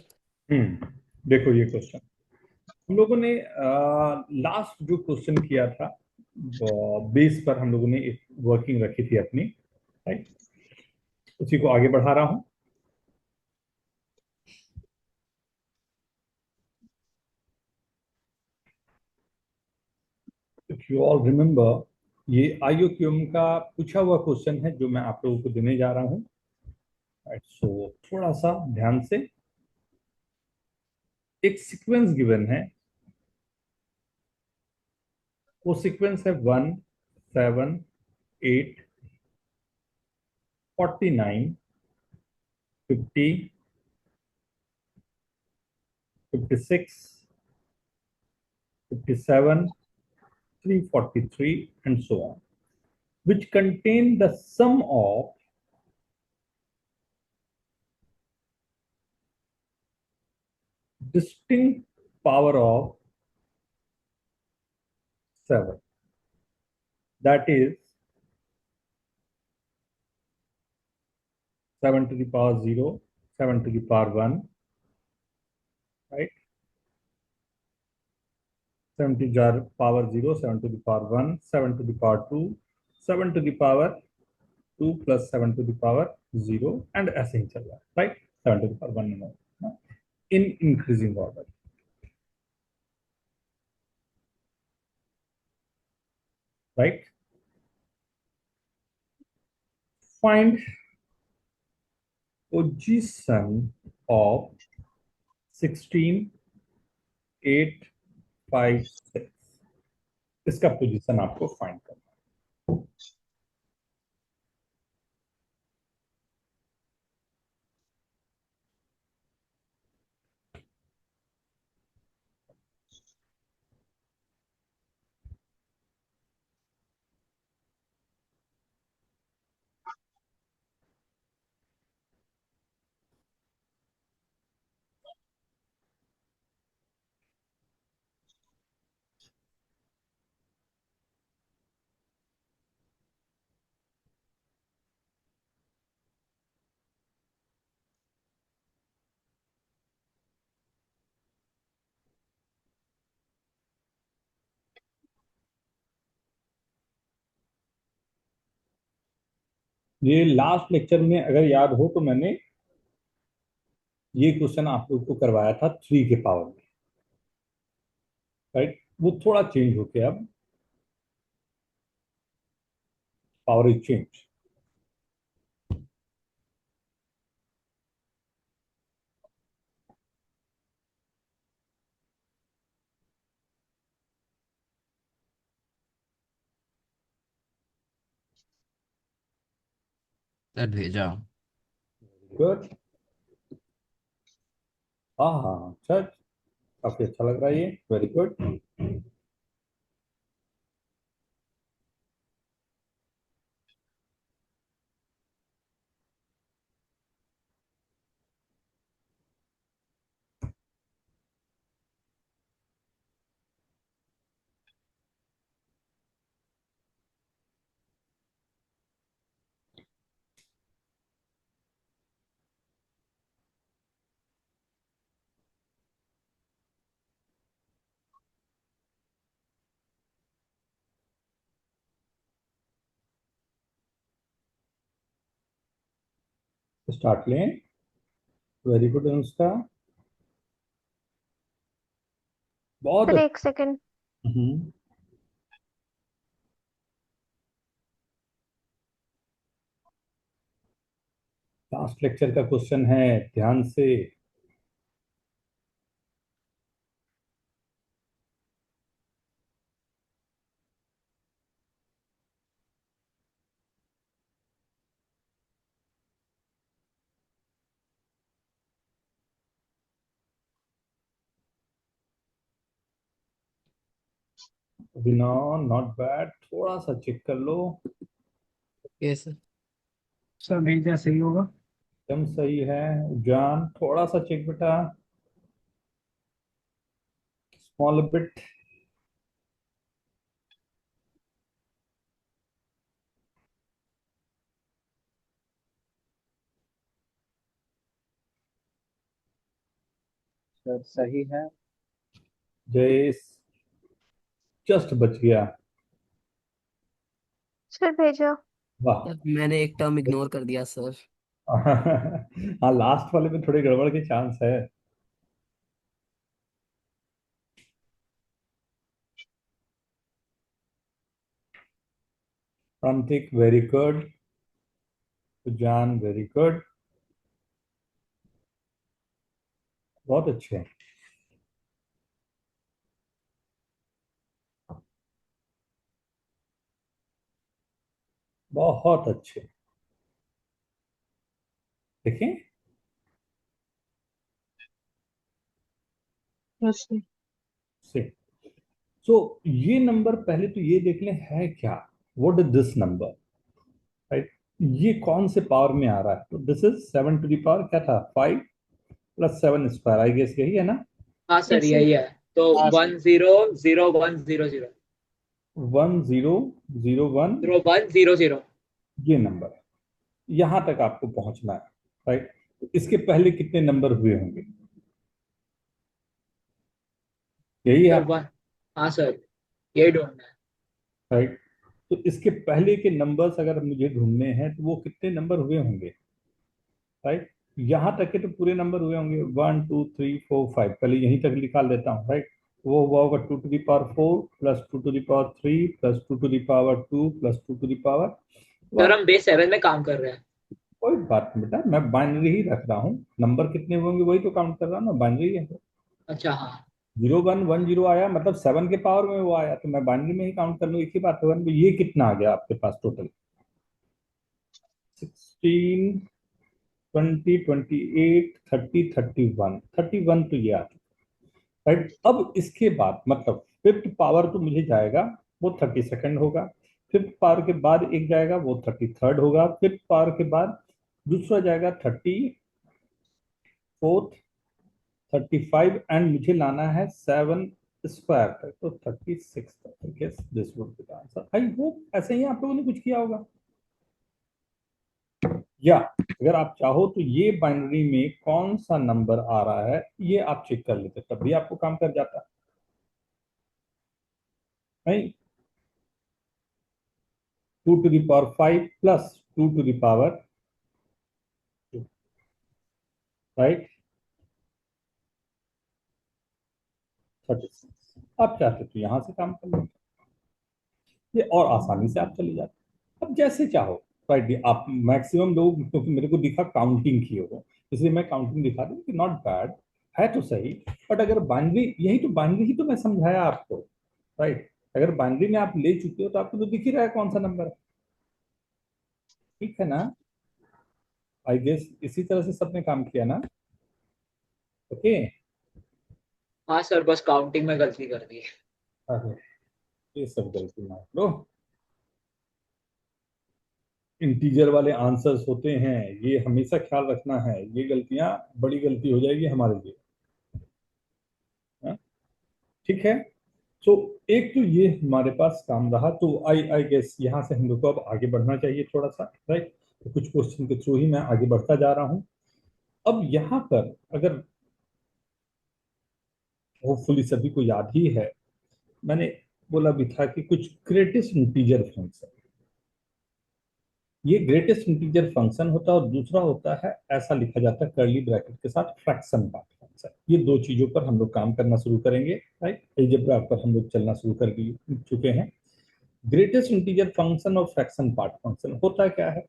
देखो ये क्वेश्चन हम लोगों ने लास्ट जो क्वेश्चन किया था, बेस पर हम लोगों ने एक वर्किंग रखी थी अपनी, राइट, उसी को आगे बढ़ा रहा हूं। इफ यू ऑल रिमेम्बर, ये IUQM का पूछा हुआ क्वेश्चन है जो मैं आप लोगों को देने जा रहा हूं, राइट। सो थोड़ा सा ध्यान से, एक सीक्वेंस गिवन है, वो सीक्वेंस है 1, 7, 8, 49, 50, 56, 57, 343 and so on, which contain the sum of distinct power of 7, that is 7 to the power 0, 7 to the power 1, right, 7 to the power 0, 7 to the power 1, 7 to the power 2, 7 to the power 2 plus 7 to the power 0, and ऐसे ही चल रहा है, right, 7 to the power 1 more, in increasing order, right. Find position of 16, 8, 5, 6, इसका position आपको find करना है। ये last lecture में अगर याद हो तो मैंने ये क्वेश्चन आप लोग को करवाया था 3 के पावर में, राइट। वो थोड़ा चेंज हो गया, अब पावर इज चेंज। सर भेजा। गुड। हाँ, हाँ, अच्छा, काफी अच्छा लग रहा है ये, वेरी गुड। स्टार्ट लें। वेरी गुड अनुष्का, बहुत सर एक सेकंड। हम्म। लास्ट लेक्चर का क्वेश्चन है, ध्यान से। विनो, नॉट बैड, थोड़ा सा चेक कर लो। यस सर भेजा सही होगा। एकदम सही है। जान, थोड़ा सा चेक बेटा, स्मॉल बिट। सर सही है। जयेश जस्ट बच गया। सर भेजा। वाह। मैंने एक टर्म इग्नोर कर दिया सर। हाँ, लास्ट वाले में थोड़ी गड़बड़ के चांस है। प्रांतिक वेरी गुड, जान वेरी गुड, बहुत अच्छे। बहुत अच्छे। देखें, यस सर। से सो ये नंबर पहले तो ये देख लें है क्या, what is this number, right. ये कौन से पावर में आ रहा है, तो this is 7 to the power क्या था, 5 + 7 स्क्वायर, आई गेस यही है ना। हाँ सर यस सर। यही है। तो हाँ सर। 100100 1001, 0100। ये नंबर है, यहां तक आपको पहुंचना है, राइट। तो इसके पहले कितने नंबर हुए होंगे, यही है, सर 1। हाँ सर यही ढूंढना है। राइट। तो इसके पहले के नंबर्स अगर मुझे ढूंढने हैं तो वो कितने नंबर हुए होंगे, राइट। यहां तक के तो पूरे नंबर हुए होंगे, 1 2 3 4 5, पहले यहीं तक निकाल देता हूँ, राइट। वो हुआ होगा 2 to the power 4 +2 to the power 3 +2 to the power 2 +2 to the power 1। Sir हम बेस 7 में काम कर रहे हैं। कोई बात नहीं बेटा, मैं बाइनरी ही रख रहा हूँ, नंबर कितने होंगे वही तो काउंट कर रहा हूँ ना, बाइनरी है। अच्छा हाँ। 0110 आया मतलब 7 के पावर में वो आया, तो मैं बाइनरी में ही काउंट कर लूँ, एक ही बात होगा। तो ये कितना आ गया आपके पास टोटल, 16 20 28 30 31, 31 तो ये आ गया, राइट। अब इसके बाद मतलब फिफ्थ पावर तो मुझे जाएगा, वो 32nd होगा। फिफ्थ पावर के बाद एक जाएगा, वो 33rd होगा। फिफ्थ पावर के बाद दूसरा जाएगा 34th, 35, एंड मुझे लाना है 7 स्क्वायर तक, तो 36 तक। Guess this would be the answer. I hope ऐसे ही आप लोगों ने कुछ किया होगा, या अगर आप चाहो तो ये बाइनरी में कौन सा नंबर आ रहा है ये आप चेक कर लेते, तब भी आपको काम कर जाता, नहीं। 2 to the power 5 +2 to the power 2, right, 36। आप चाहते तो यहां से काम कर लेते, ये और आसानी से आप चले जाते। अब जैसे चाहो, राइट। आप मैक्सिमम लोग, क्योंकि मेरे को दिखा काउंटिंग किए हो, इसलिए मैं काउंटिंग दिखा दूं कि नॉट बैड है तो सही। बट अगर बाइनरी, यही तो बाइनरी ही तो मैं समझाया आपको, राइट। अगर बाइनरी में आप ले चुके हो तो आपको तो दिख ही रहा है कौन सा नंबर है, ठीक है ना। आई गेस इसी तरह से सबने काम किया ना, ओके। हाँ सर बस काउंटिंग में गलती कर दी। अरे, ये सब गलती मान लो, इंटीजर वाले आंसर्स होते हैं, ये हमेशा ख्याल रखना है, ये गलतियां बड़ी गलती हो जाएगी हमारे लिए, हाँ? ठीक है। सो एक तो ये हमारे पास काम रहा, तो आई आई गेस यहाँ से हम लोग को अब आगे बढ़ना चाहिए थोड़ा सा, राइट। तो कुछ क्वेश्चन के थ्रू ही मैं आगे बढ़ता जा रहा हूँ। अब यहाँ पर अगर होपफुली सभी को याद ही है, मैंने बोला भी था कि कुछ ग्रेटेस्ट इंटीजर फंक्शन, ये ग्रेटेस्ट इंटीजर फंक्शन होता है, और दूसरा होता है, ऐसा लिखा जाता है कर्ली ब्रैकेट के साथ, फ्रैक्शन पार्ट फंक्शन। ये दो चीजों पर हम लोग काम करना शुरू करेंगे, राइट। अलजेब्रा पर हम लोग चलना शुरू कर चुके हैं। ग्रेटेस्ट इंटीजर फंक्शन और फ्रैक्शन पार्ट फंक्शन होता क्या है,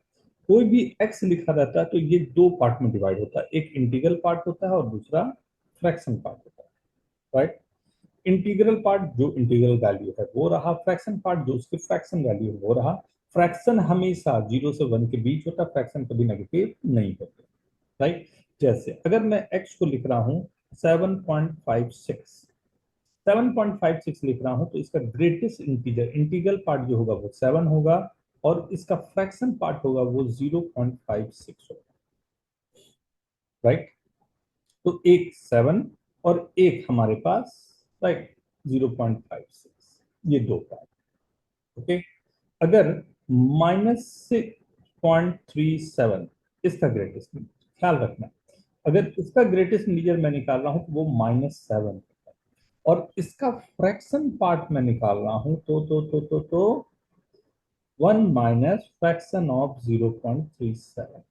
कोई भी एक्स लिखा रहता है तो ये दो पार्ट में डिवाइड होता है, एक इंटीग्रल पार्ट होता है और दूसरा फ्रैक्शन पार्ट होता है, राइट। इंटीग्रल पार्ट जो इंटीग्रल वैल्यू है वो रहा, फ्रैक्शन पार्ट जो उसकी फ्रैक्शन वैल्यू है वो रहा। फ्रैक्शन हमेशा 0 से 1 के बीच होता है, फ्रैक्शन कभी नेगेटिव नहीं होते, राइट। जैसे अगर मैं x को लिख रहा हूं 7.56, 7.56 लिख रहा हूं, तो इसका ग्रेटेस्ट इंटीजर, इंटीग्रल पार्ट जो होगा वो 7 होगा, और इसका फ्रैक्शन पार्ट होगा वो 0.56 होगा, राइट। तो एक 7 और एक हमारे पास, राइट, 0.56, ये दो पार्ट, ओके। अगर -6.37 इसका ग्रेटेस्ट, ख्याल रखना, अगर इसका ग्रेटेस्ट इंटीजर मैं निकाल रहा हूं तो वो -7, और इसका फ्रैक्शन पार्ट में निकाल रहा हूं तो 1 - फ्रैक्शन ऑफ 0.37।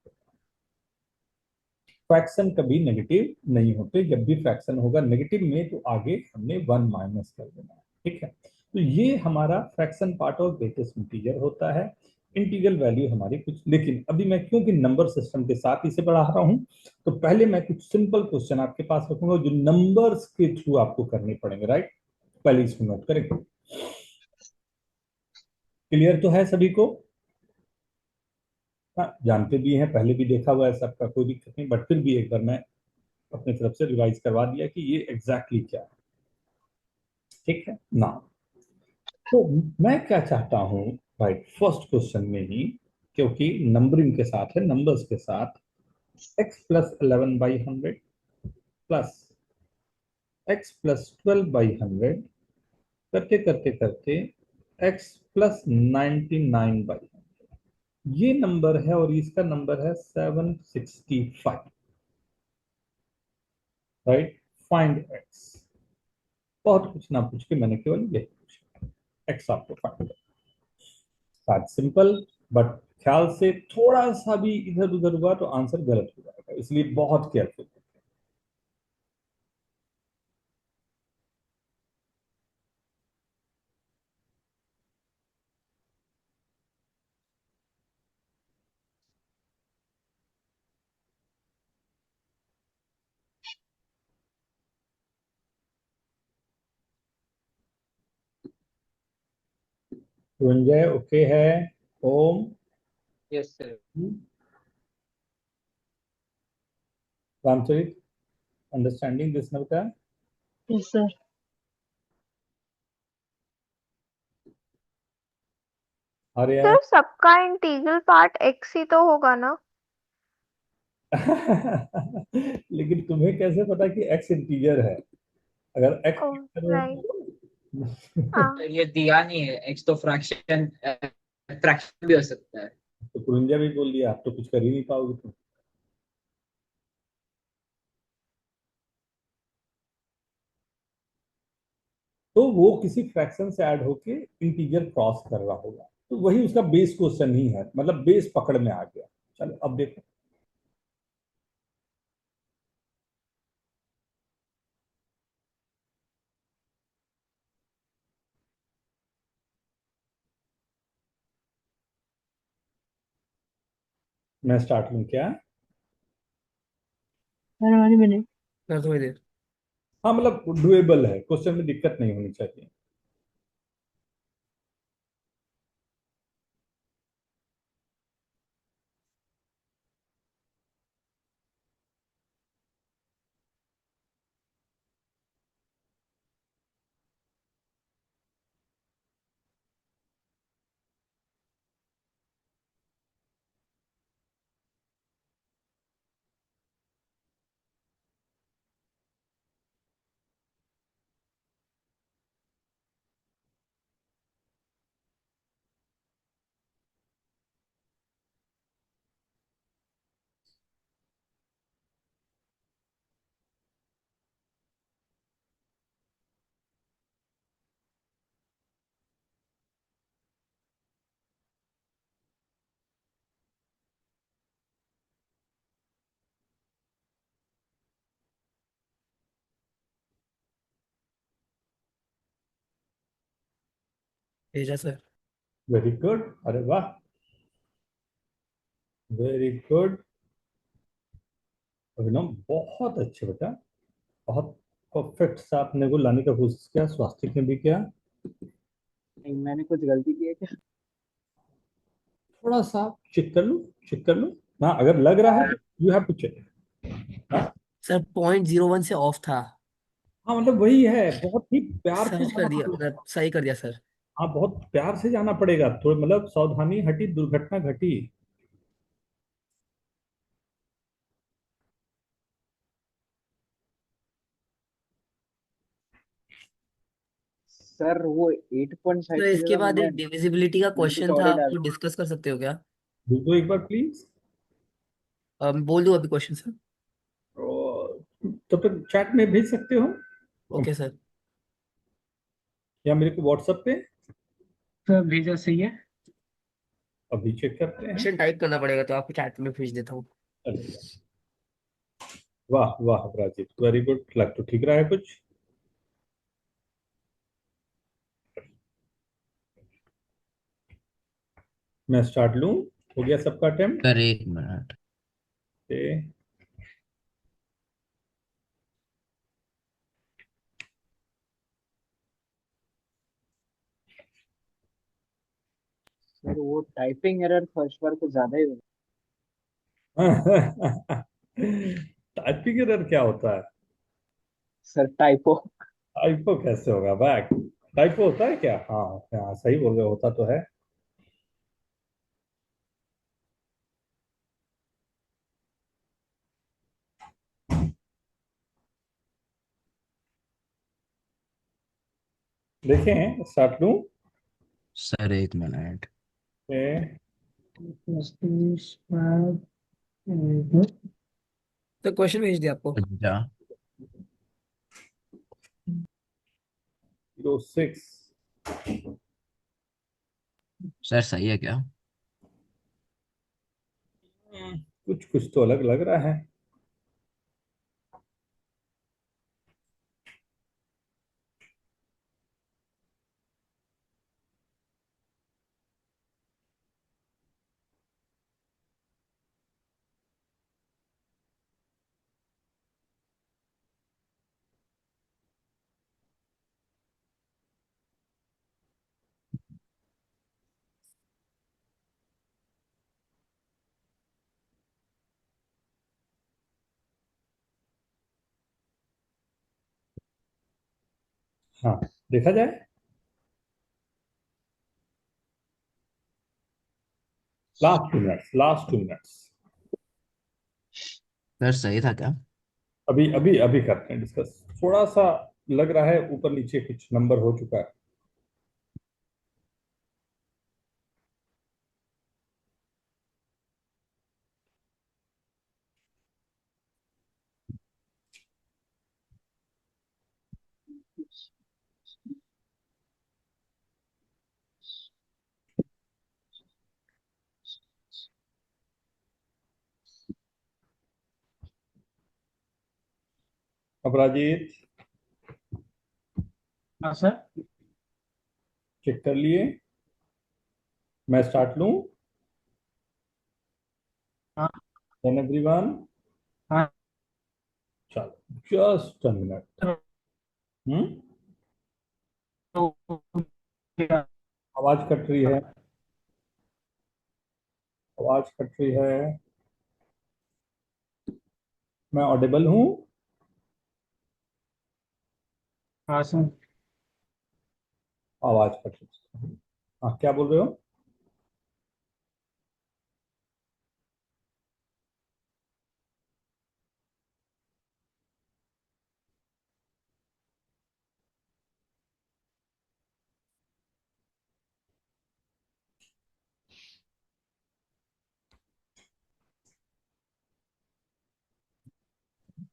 फ्रैक्शन कभी नेगेटिव नहीं होते, जब भी फ्रैक्शन होगा नेगेटिव में तो आगे हमने 1 माइनस कर देना है, ठीक है। तो ये हमारा फ्रैक्शन पार्ट और ग्रेटेस्ट इंटीजर होता है। इंटीग्रल वैल्यू हमारी कुछ, लेकिन अभी मैं क्योंकि नंबर सिस्टम के साथ इसे पढ़ा रहा हूं, तो पहले मैं कुछ सिंपल क्वेश्चन आपके पास रखूंगा जो नंबर्स के थ्रू आपको करने पड़ेंगे, राइट। पहले इसको नोट करें। क्लियर तो है सभी को? हाँ, जानते भी हैं, पहले भी देखा हुआ है, सबका कोई दिक्कत नहीं, बट फिर भी एक बार मैं अपनी तरफ से रिवाइज करवा दिया कि ये एग्जैक्टली क्या है, ठीक है ना। तो मैं क्या चाहता हूं, राइट, फर्स्ट क्वेश्चन में ही, क्योंकि नंबरिंग के साथ है, नंबर्स के साथ, x + 11/100 प्लस x + 12/100 करते करते करते x + 99/100, ये नंबर है और इसका नंबर है 765, राइट। Find x। बहुत कुछ ना पूछ के मैंने केवल यही पूछा, x आपको फाइंड करना, शायद सिंपल, बट ख्याल से थोड़ा सा भी इधर उधर हुआ तो आंसर गलत हो जाएगा, इसलिए बहुत केयरफुल। संजय ओके है? Om, yes sir. Ramcharit, understanding this नवका? Yes, sir. अरे यार, सर सबका इंटीग्रल पार्ट x ही तो होगा ना? लेकिन तुम्हें कैसे पता कि x इंटीजर है? अगर x ओह इंटीजर राइट, हो हाँ। ये दिया नहीं है, x तो फ्रैक्शन फ्रैक्शन भी हो सकता है। तो पुरंजा भी बोल दिया, आप तो कुछ कर ही नहीं पाओगे तुम। तो वो किसी फ्रैक्शन से ऐड होके इंटीजर क्रॉस कर रहा होगा, तो वही उसका बेस क्वेश्चन ही है, मतलब बेस पकड़ में आ गया। चलो अब देखो, मैं स्टार्ट करूं क्या? Sir, 1 minute. कर थोड़ी देर। हाँ, मतलब डुएबल है, क्वेश्चन में दिक्कत नहीं होनी चाहिए। भेजा सर। वेरी गुड, अरे वाह, वेरी गुड अभिनव, बहुत अच्छे बेटा, बहुत परफेक्ट सा अपने को लाने का कोशिश किया, स्वास्तिक ने भी किया। नहीं, मैंने कुछ गलती की है क्या? थोड़ा सा चेक कर लो, चेक कर लो। हाँ, अगर लग रहा है you have to check. Sir 0.01 से ऑफ था। हाँ मतलब वही है, बहुत ही प्यार से सही जाना कर दिया, पड़ेगा। मतलब सही कर दिया सर। हाँ, बहुत प्यार से जाना पड़ेगा, थोड़ा मतलब सावधानी हटी दुर्घटना घटी। सर वो 8.5 तो की इसके जगह बाद मैंने एक डिविजिबिलिटी का मैंने कुछ क्वेश्चन और था, ही डाल आपको दिया। डिस्कस कर सकते हो क्या? दो एक बार प्लीज। बोल दूं अभी क्वेश्चन सर? तब तक चैट में भेज सकते हो ओके सर। या मेरे को व्हाट्सएप पे, सर भेजा सही है। अभी चेक करते हैं। क्वेश्चन टाइप करना पड़ेगा तो आपको चैट में भेज देता हूँ। चलिए। वाह वाह राजीव, वेरी गुड, लग तो ठीक रहा है कुछ। मैं स्टार्ट लूं, हो गया सबका अटेम्प्ट? सर एक मिनट। सर वो टाइपिंग एरर फर्स्ट बार कुछ ज्यादा ही हो गया। टाइपिंग एरर क्या होता है? Sir typo. टाइपो कैसे होगा बैक? टाइपो होता है क्या? हाँ हाँ, सही बोल रहे हो, होता तो है। देखें, स्टार्ट लूं? सर एक मिनट। ए, तो क्वेश्चन भेज दिया आपको। अच्छा। 06। सर सही है क्या? कुछ कुछ तो अलग लग रहा है। हाँ, देखा जाए। Last 2 minutes, last 2 minutes. Sir सही था क्या? अभी अभी अभी करते हैं डिस्कस। थोड़ा सा लग रहा है ऊपर नीचे कुछ नंबर हो चुका है। अपराजित, हाँ सर। चेक कर लिए? मैं स्टार्ट लूं? हाँ देन एवरीवन, हाँ चलो जस्ट अ मिनट। सर, हम्म, तो क्या? आवाज कट रही है, आवाज कट रही है। मैं ऑडिबल हूँ? हाँ सर। आवाज कट रही है। हाँ, क्या बोल रहे हो?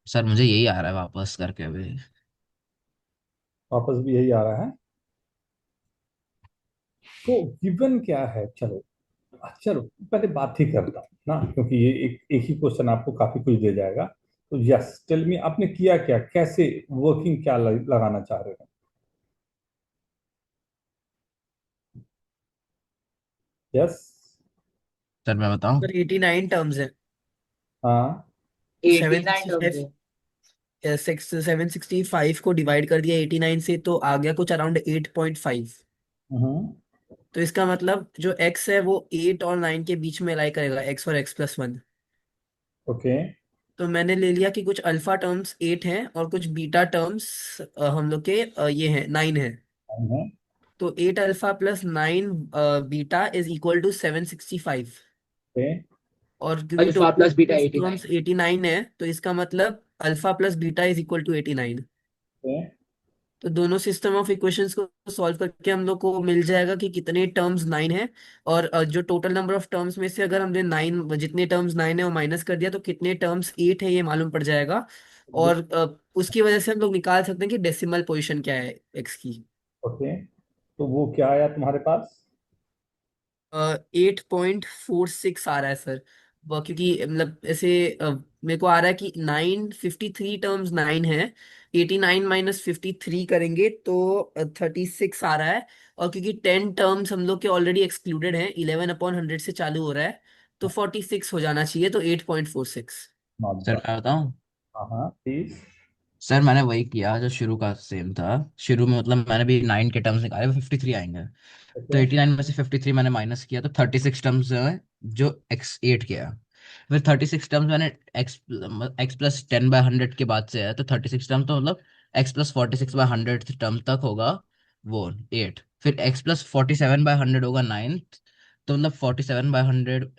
सर मुझे यही आ रहा है वापस करके अभी। वापस भी यही आ रहा है? तो गिवन क्या है? चलो, चलो पहले बात ही करता हूँ ना, क्योंकि ये एक ही क्वेश्चन आपको काफी कुछ दे जाएगा। तो यस, टेल मी, आपने किया क्या, कैसे वर्किंग क्या लगाना चाह रहे हो? यस। सर मैं बताऊं? सर 89 टर्म्स है। हाँ। तो 89 टर्म्स है। 765 को डिवाइड कर दिया 89 से तो आ गया कुछ अराउंड 8.5। हम्म। तो इसका मतलब जो x है वो 8 और 9 के बीच में लाई करेगा, x और x+1। ओके। तो मैंने ले लिया कि कुछ अल्फा टर्म्स 8 हैं और कुछ बीटा टर्म्स हम लोग के ये हैं 9 है। है। तो 8 alpha plus 9 beta is equal to 765। Okay. और क्योंकि alpha plus beta total 89। Terms 89 है तो इसका मतलब alpha plus beta is equal to 89। Okay. तो दोनों सिस्टम ऑफ इक्वेशंस को सॉल्व करके हम लोग को मिल जाएगा कि कितने टर्म्स 9 है। और जो टोटल नंबर ऑफ टर्म्स में से अगर हमने 9 जितने टर्म्स 9 है वो माइनस कर दिया तो कितने टर्म्स 8 है ये मालूम पड़ जाएगा। और उसकी वजह से हम लोग निकाल सकते हैं कि डेसिमल पोजीशन क्या है एक्स की। ओके। तो वो क्या आया तुम्हारे पास? 8.46 आ रहा है सर। क्योंकि मतलब ऐसे मेरे को आ रहा है कि 953 टर्म्स 9 है। 89 माइनस 53 करेंगे तो 36 आ रहा है। और क्योंकि 10 टर्म्स हम लोग के ऑलरेडी एक्सक्लूडेड हैं, 11/100 से चालू हो रहा है, तो 46 हो जाना चाहिए, तो 8.46। Not sir bad. मैं बताऊं? हाँ हाँ प्लीज। सर मैंने वही किया जो शुरू का सेम था। शुरू में मतलब मैंने भी 9 के टर्म्स निकाले, 53 आएंगे। तो ओके। 89 में से 53 मैंने माइनस किया तो 36 टर्म्स है जो x8 के है। फिर 36 टर्म्स मैंने x+10/100 के बाद से है, तो 36 टर्म तो मतलब x+46/100 टर्म तक होगा वो 8। फिर x+47/100 होगा 9। तो मतलब 47/100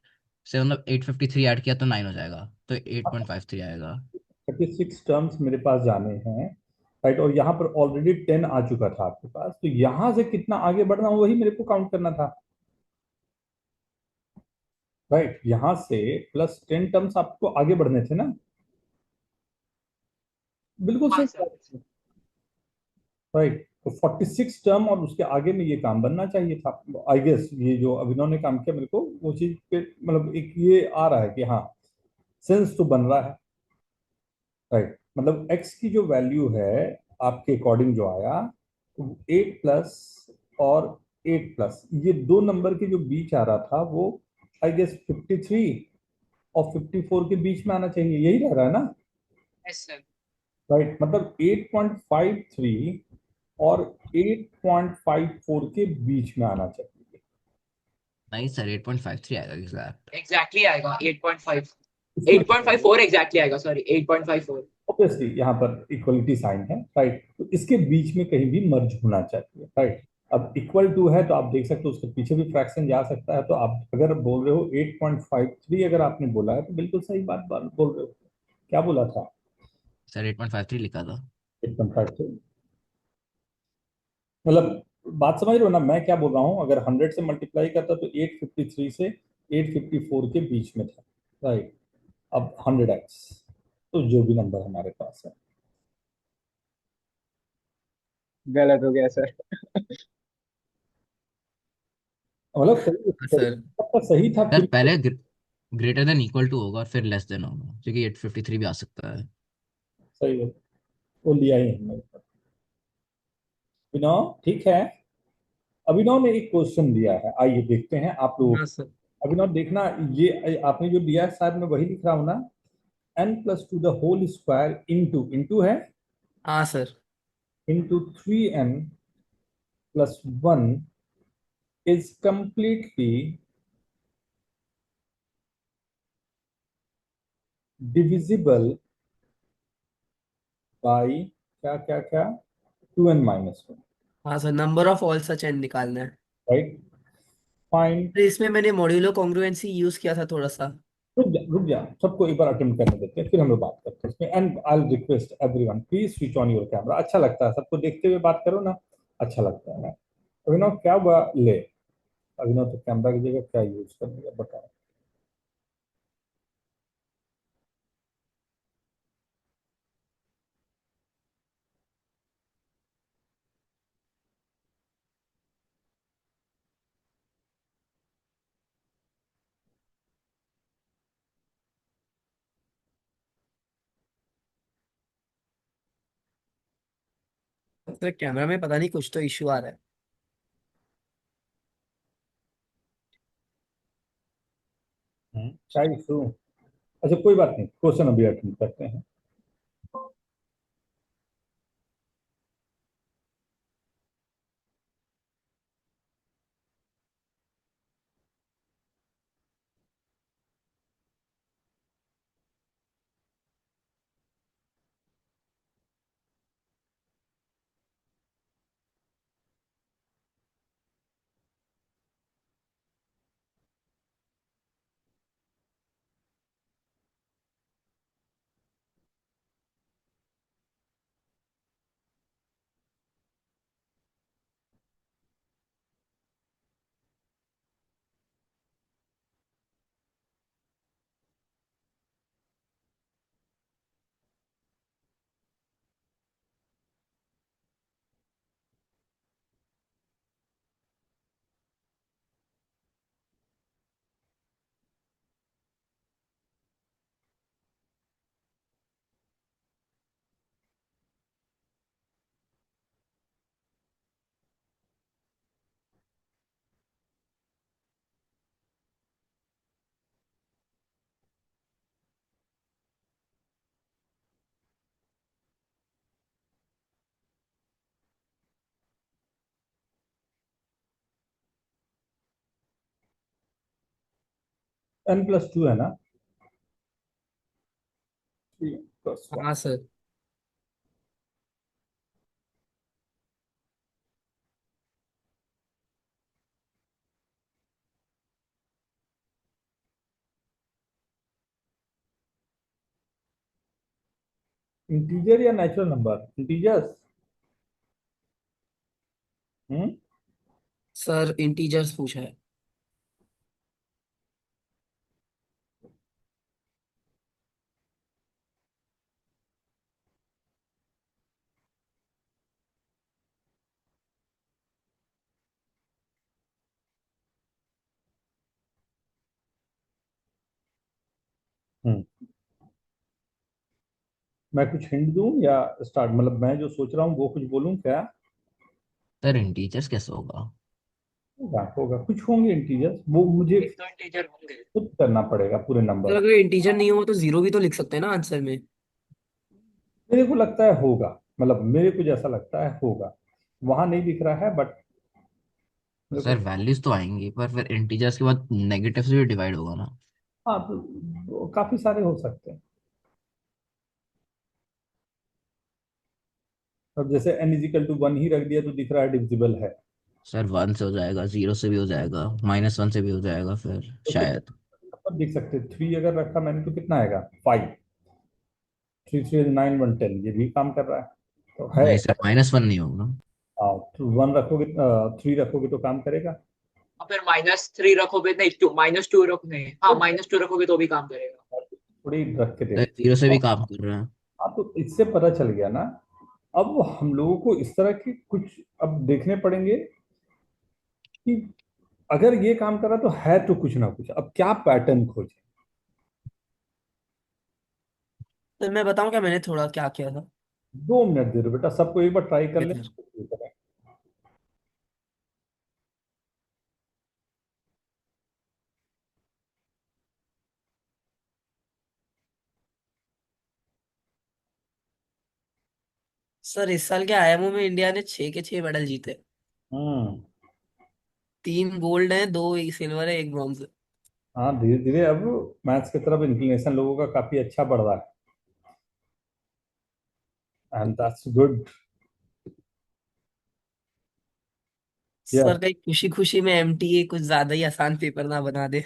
से मतलब 853 ऐड किया तो 9 हो जाएगा, तो 8.53 आएगा। 36 टर्म्स मेरे पास जाने हैं। राइट। और यहाँ पर ऑलरेडी 10 आ चुका था आपके पास, तो यहाँ से कितना आगे बढ़ना वही मेरे को काउंट करना था। राइट। यहाँ से +10 टर्म्स आपको आगे बढ़ने थे ना। बिल्कुल हाँ सही सर। बात है। राइट। तो 46 टर्म और उसके आगे में ये काम बनना चाहिए था। आई गेस ये जो अभिनव ने काम किया, मेरे को वो चीज पे मतलब एक ये आ रहा है कि हाँ, सेंस तो बन रहा है। राइट। मतलब एक्स की जो वैल्यू है आपके अकॉर्डिंग जो आया, 8+ और 8+, ये दो नंबर के जो बीच आ रहा था वो आई गेस 53 और 54 के बीच में आना चाहिए, यही रह रहा है ना। Yes sir. राइट। मतलब 8.53 और 8.54 के बीच में आना चाहिए। नहीं सर, 8.53 आएगा एग्जैक्ट। एग्जैक्टली आएगा 8.5। इसमें 8.54 एग्जैक्टली आएगा, सॉरी 8.54। ऑब्वियसली यहाँ पर इक्वलिटी साइन है। राइट। तो इसके बीच में कहीं भी मर्ज होना चाहिए। राइट। अब इक्वल टू है तो आप देख सकते हो उसके पीछे भी फ्रैक्शन जा सकता है, तो आप अगर बोल रहे हो 8.53 अगर आपने बोला है तो बिल्कुल सही बात बोल रहे हो। क्या बोला था? सर 8.53 लिखा था। 8.53। मतलब बात समझ रहे हो ना मैं क्या बोल रहा हूँ? अगर 100 से मल्टीप्लाई करता तो 853 से 854 के बीच में था। राइट। अब 100x, तो जो भी नंबर हमारे पास है। गलत हो गया सर। मतलब सही सर सही सही था सर फिर। पहले ग्रेटर देन इक्वल टू होगा और फिर लेस देन होगा, क्योंकि 853 भी आ सकता है। सही है। वो लिया ही हमने। अभिनव ठीक है। अभिनव ने एक क्वेश्चन दिया है, आइए देखते हैं आप लोग। हाँ सर। अभिनव देखना, ये आपने जो दिया है शायद मैं वही लिख रहा हूं ना। n+2 द होल स्क्वायर इंटू इंटू है हाँ sir. Into 3n+1 is completely divisible by क्या क्या क्या 2n-1। हाँ sir, number of all such and निकालना है। राइट। फाइंड। तो इसमें मैंने मॉड्यूलो कॉन्ग्रुएंसी यूज किया था थोड़ा सा। रुक जा सबको एक बार अटेम्प्ट करने देते हैं, फिर हम लोग बात करते हैं इसमें। And I request everyone please switch on your camera. अच्छा लगता है सबको देखते हुए बात करो ना, अच्छा लगता है ना। अभिनव क्या हुआ ले? अभिनव तो कैमरा की जगह क्या यूज करने बताओ। सर कैमरा में पता नहीं कुछ तो इशू आ रहा है। क्या इशू? अच्छा कोई बात नहीं, क्वेश्चन अभी अटेंड करते हैं। n+2 है ना? 3+1। हाँ सर। इंटीजर या नेचुरल नंबर? इंटीजर्स। हम्म। सर इंटीजर्स पूछा है। हम्म। मैं कुछ हिंट दूं या स्टार्ट, मतलब मैं जो सोच रहा हूँ वो कुछ बोलूं क्या? सर इंटीजर्स कैसे होगा? होगा होगा, कुछ होंगे इंटीजर्स, वो मुझे एक तो इंटीजर होंगे। खुद करना पड़ेगा पूरे सर नंबर। अगर इंटीजर नहीं हो तो जीरो भी तो लिख सकते हैं ना आंसर में। मेरे को लगता है होगा, मतलब मेरे को जैसा लगता है होगा। वहां नहीं दिख रहा है बट मेरे को। सर वैल्यूज तो आएंगी पर फिर इंटीजर्स के बाद नेगेटिव से भी डिवाइड होगा ना। हाँ तो काफी सारे हो सकते हैं। अब जैसे n=1 ही रख दिया तो दिख रहा है डिविजिबल है। सर 1 से हो जाएगा, 0 से भी हो जाएगा, -1 से भी हो जाएगा फिर तो फिर शायद। अपन देख सकते हैं 3 अगर रखा मैंने तो कितना आएगा? 5। 3 3 9 1 10, ये भी काम कर रहा है तो है। नहीं सर, -1 नहीं होगा। हाँ तो 1 रखोगे, 3 रखोगे तो काम करेगा। और फिर -3 रखोगे, नहीं -2 रखो, नहीं हाँ -2 रखोगे तो भी काम करेगा। थोड़ी रख के सर देखो। 0 से भी काम कर रहा है। हाँ तो इससे पता चल गया ना। अब हम लोगों को इस तरह की कुछ अब देखने पड़ेंगे कि अगर ये काम कर रहा तो है तो कुछ ना कुछ, अब क्या पैटर्न खोजे। तो मैं बताऊं क्या मैंने थोड़ा क्या किया था। 2 मिनट दे दो बेटा, सबको एक बार ट्राई कर ले। सर सर इस साल के आईएमओ में इंडिया ने 6 के 6 मेडल जीते। हम्म। 3 गोल्ड हैं, 2 सिल्वर है, 1 ब्रॉन्ज। हाँ धीरे धीरे अब मैथ्स की तरफ इंक्लिनेशन लोगों का काफी अच्छा बढ़ रहा है, एंड दैट्स गुड। सर कहीं खुशी खुशी में एमटीए कुछ ज्यादा ही आसान पेपर ना बना दे।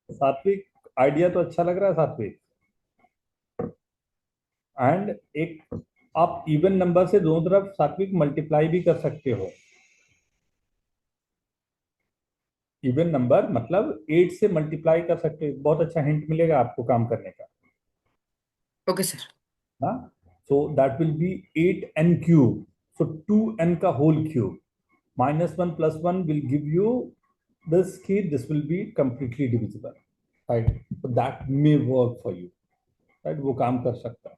सात्विक, आइडिया तो अच्छा लग रहा है सात्विक। एंड एक, आप इवन नंबर से दोनों तरफ सात्विक मल्टीप्लाई भी कर सकते हो। इवन नंबर मतलब 8 से मल्टीप्लाई कर सकते हो, बहुत अच्छा हिंट मिलेगा आपको काम करने का। Okay sir. ना, so that will be 8n³ so 2n का whole cube, -1 +1 will give you this key, this will be completely divisible, right? So that may work for you, right? वो काम कर सकता है।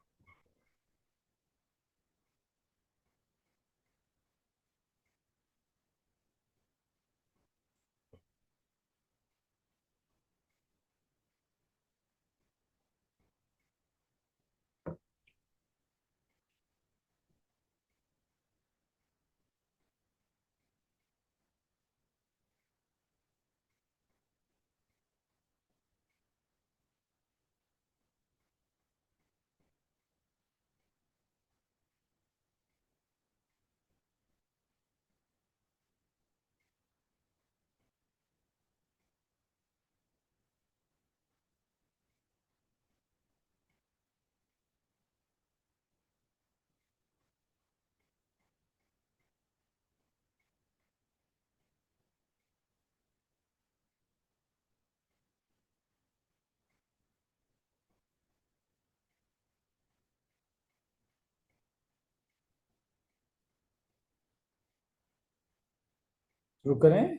शुरू करें?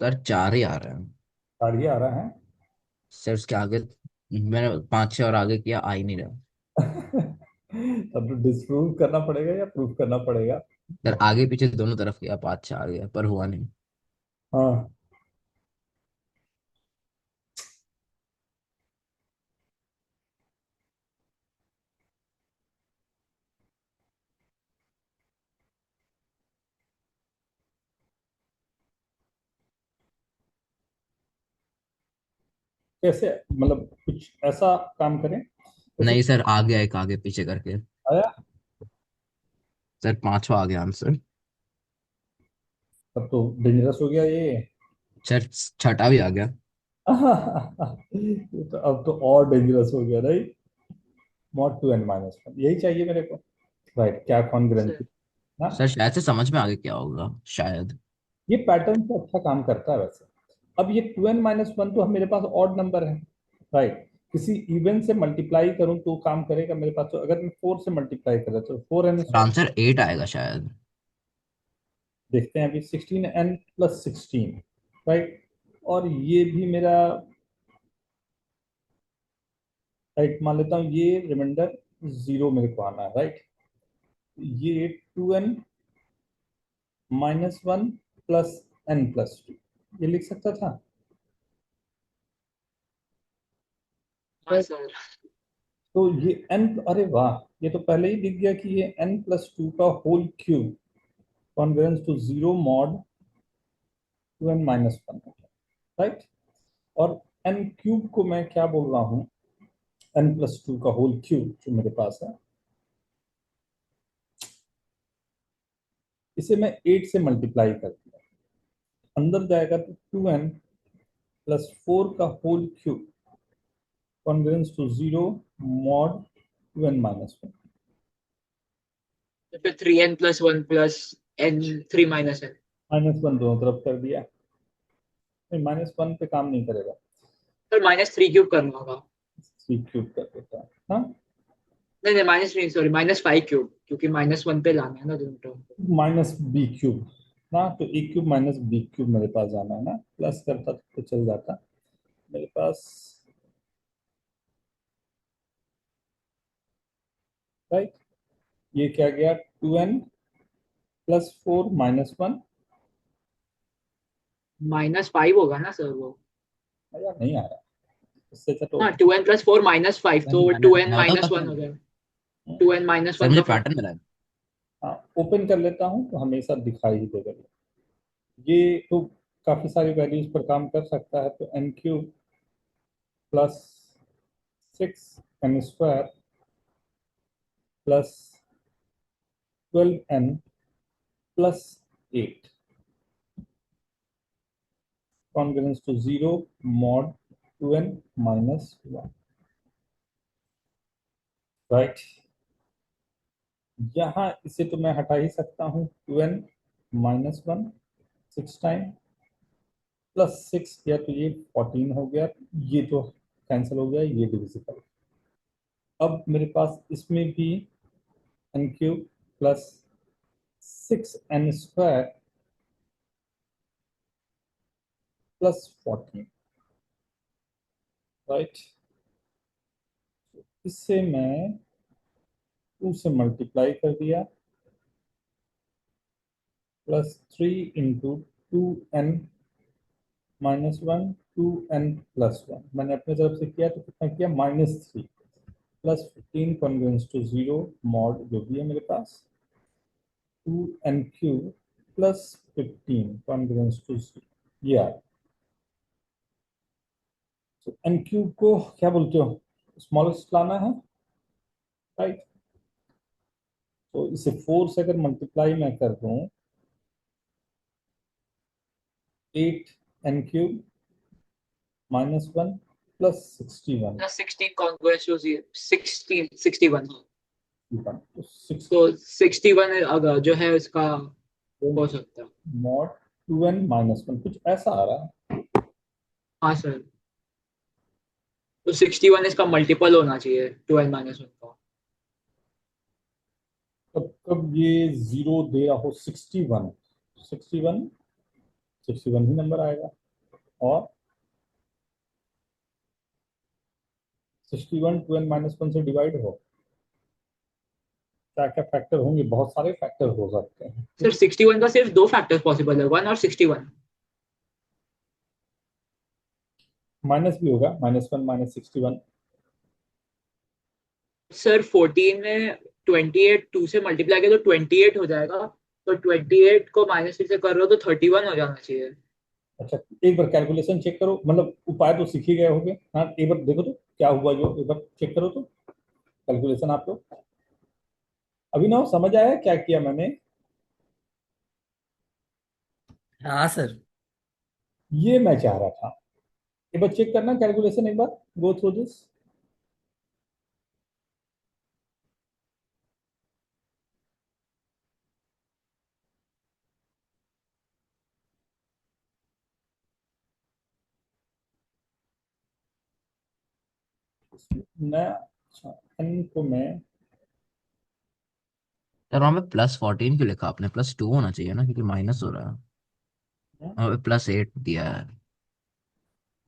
सर 4 ही आ रहे हैं। गाड़ी आ रहा है। सर उसके आगे मैंने 5-6 और आगे किया, आ ही नहीं रहा। तब तो डिस्प्रूव करना पड़ेगा या प्रूव करना पड़ेगा? सर आगे पीछे दोनों तरफ किया, 5-6 आ गया पर हुआ नहीं। हाँ, कैसे? मतलब कुछ ऐसा काम करें जैसे। नहीं सर, आ गया एक आगे पीछे करके। आया? सर 5वां आ गया आंसर। तब तो डेंजरस हो गया ये। सर 6ठा भी आ गया। ये तो अब तो और डेंजरस हो गया, राइट? मॉड 2n-1 यही चाहिए मेरे को। राइट, क्या सर कॉन्ग्रुएंसी ना। सर शायद से समझ में आगे क्या होगा शायद। ये पैटर्न तो अच्छा काम करता है वैसे। अब ये 2n-1 तो मेरे पास ऑड नंबर है, राइट? किसी इवन से मल्टीप्लाई करूं तो काम करेगा मेरे पास। तो अगर मैं 4 से मल्टीप्लाई कर रहा तो 4n सर आंसर 8 आएगा शायद। देखते हैं अभी। 16n+16, right? और ये भी मेरा, राइट, मान लेता हूँ ये रिमाइंडर 0 मेरे को आना है, राइट? ये 2n-1 + n+2 ये लिख सकता था। हाँ सर तो ये n, अरे वाह, ये तो पहले ही दिख गया कि ये n+2 का whole cube congruence to 0 mod 2n-1, right? और n क्यूब को मैं क्या बोल रहा हूँ? n+2 का होल क्यूब जो मेरे पास है, इसे मैं 8 से मल्टीप्लाई कर दिया, अंदर जाएगा तो 2n+4 का whole cube congruence to 0 mod 2n-1। तो फिर 3n+1 + n 3 - n। -1 दोनों तरफ कर दिया। नहीं, -1 पे काम नहीं करेगा। सर -3³ करना होगा। 3 क्यूब कर देता है, हाँ। नहीं नहीं -3 सॉरी -5³ क्योंकि -1 पे लाना है ना दोनों टर्म को। -b³ ना, तो a³ -b³ मेरे पास जाना है ना। प्लस करता तो चल जाता मेरे पास, राइट? ये क्या गया? 2n+4 -1। -5 होगा ना सर वो। यार नहीं आ रहा इससे अच्छा तो। हाँ 2n+4 -5 तो मैंने 2n बताया था -1 सर। हो जाएगा। 2n सर -1 मुझे का पैटर्न फैक्टर। मिला है। हाँ, ओपन कर लेता हूँ तो हमेशा दिखाई ही देगा ये तो। काफी सारी वैल्यूज पर काम कर सकता है। तो n³ +6n² +12n+8 congruence to 0 mod 2n-1, right? यहाँ इसे तो मैं हटा ही सकता हूँ। 2n-1 6 टाइम +6 किया तो ये 14 हो गया। ये तो कैंसिल हो गया, ये डिविजिबल। अब मेरे पास इसमें भी n³ +6n² +14, राइट? इससे मैं 2 से मल्टीप्लाई कर दिया, +3 × 2n-1 मैंने अपने तरफ से किया तो कितना किया? -3 +15 कॉन्ग्रुएंस टू 0 मॉड जो भी है मेरे पास 2n³ +15 कॉन्ग्रुएंस टू 0। ये आ, तो n³ को क्या बोलते हो? स्मॉलेस्ट लाना है, राइट? तो इसे 4 से अगर मल्टीप्लाई मैं कर दूं, 8n³ -1 +61, +16 कॉन्ग्रुएंस टू 16 61। तो 6 तो 61 अगर जो है उसका हो सकता है। मॉड 2n-1 कुछ ऐसा आ रहा है। हाँ सर तो 61 इसका मल्टीपल होना चाहिए 2n-1 का। कब कब ये 0 दे रहा हो 61 61 61 ही नंबर आएगा। और 61 2n-1 से डिवाइड हो, क्या क्या फैक्टर होंगे, बहुत सारे फैक्टर हो सकते हैं। सर 61 का सिर्फ दो फैक्टर्स पॉसिबल है, 1 और 61। माइनस भी होगा, -1 -61। सर 14 में 28 2 से मल्टीप्लाई किया तो 28 हो जाएगा, तो 28 को -6 से कर रहे हो तो 31 हो जाना चाहिए। अच्छा, एक बार कैलकुलेशन चेक करो, मतलब उपाय तो सीख ही गए होगे। हाँ, एक बार देखो तो क्या हुआ, जो एक बार चेक करो तो कैलकुलेशन आप लोग। अभिनव समझ आया क्या किया मैंने? हाँ सर। ये मैं चाह रहा था। एक बार चेक करना कैलकुलेशन, एक बार गो थ्रू दिस। मैं अच्छा n को मैं सर वहाँ पे +14 क्यों लिखा आपने? +2 होना चाहिए ना, क्योंकि माइनस हो रहा है। वहाँ पे +8 दिया है।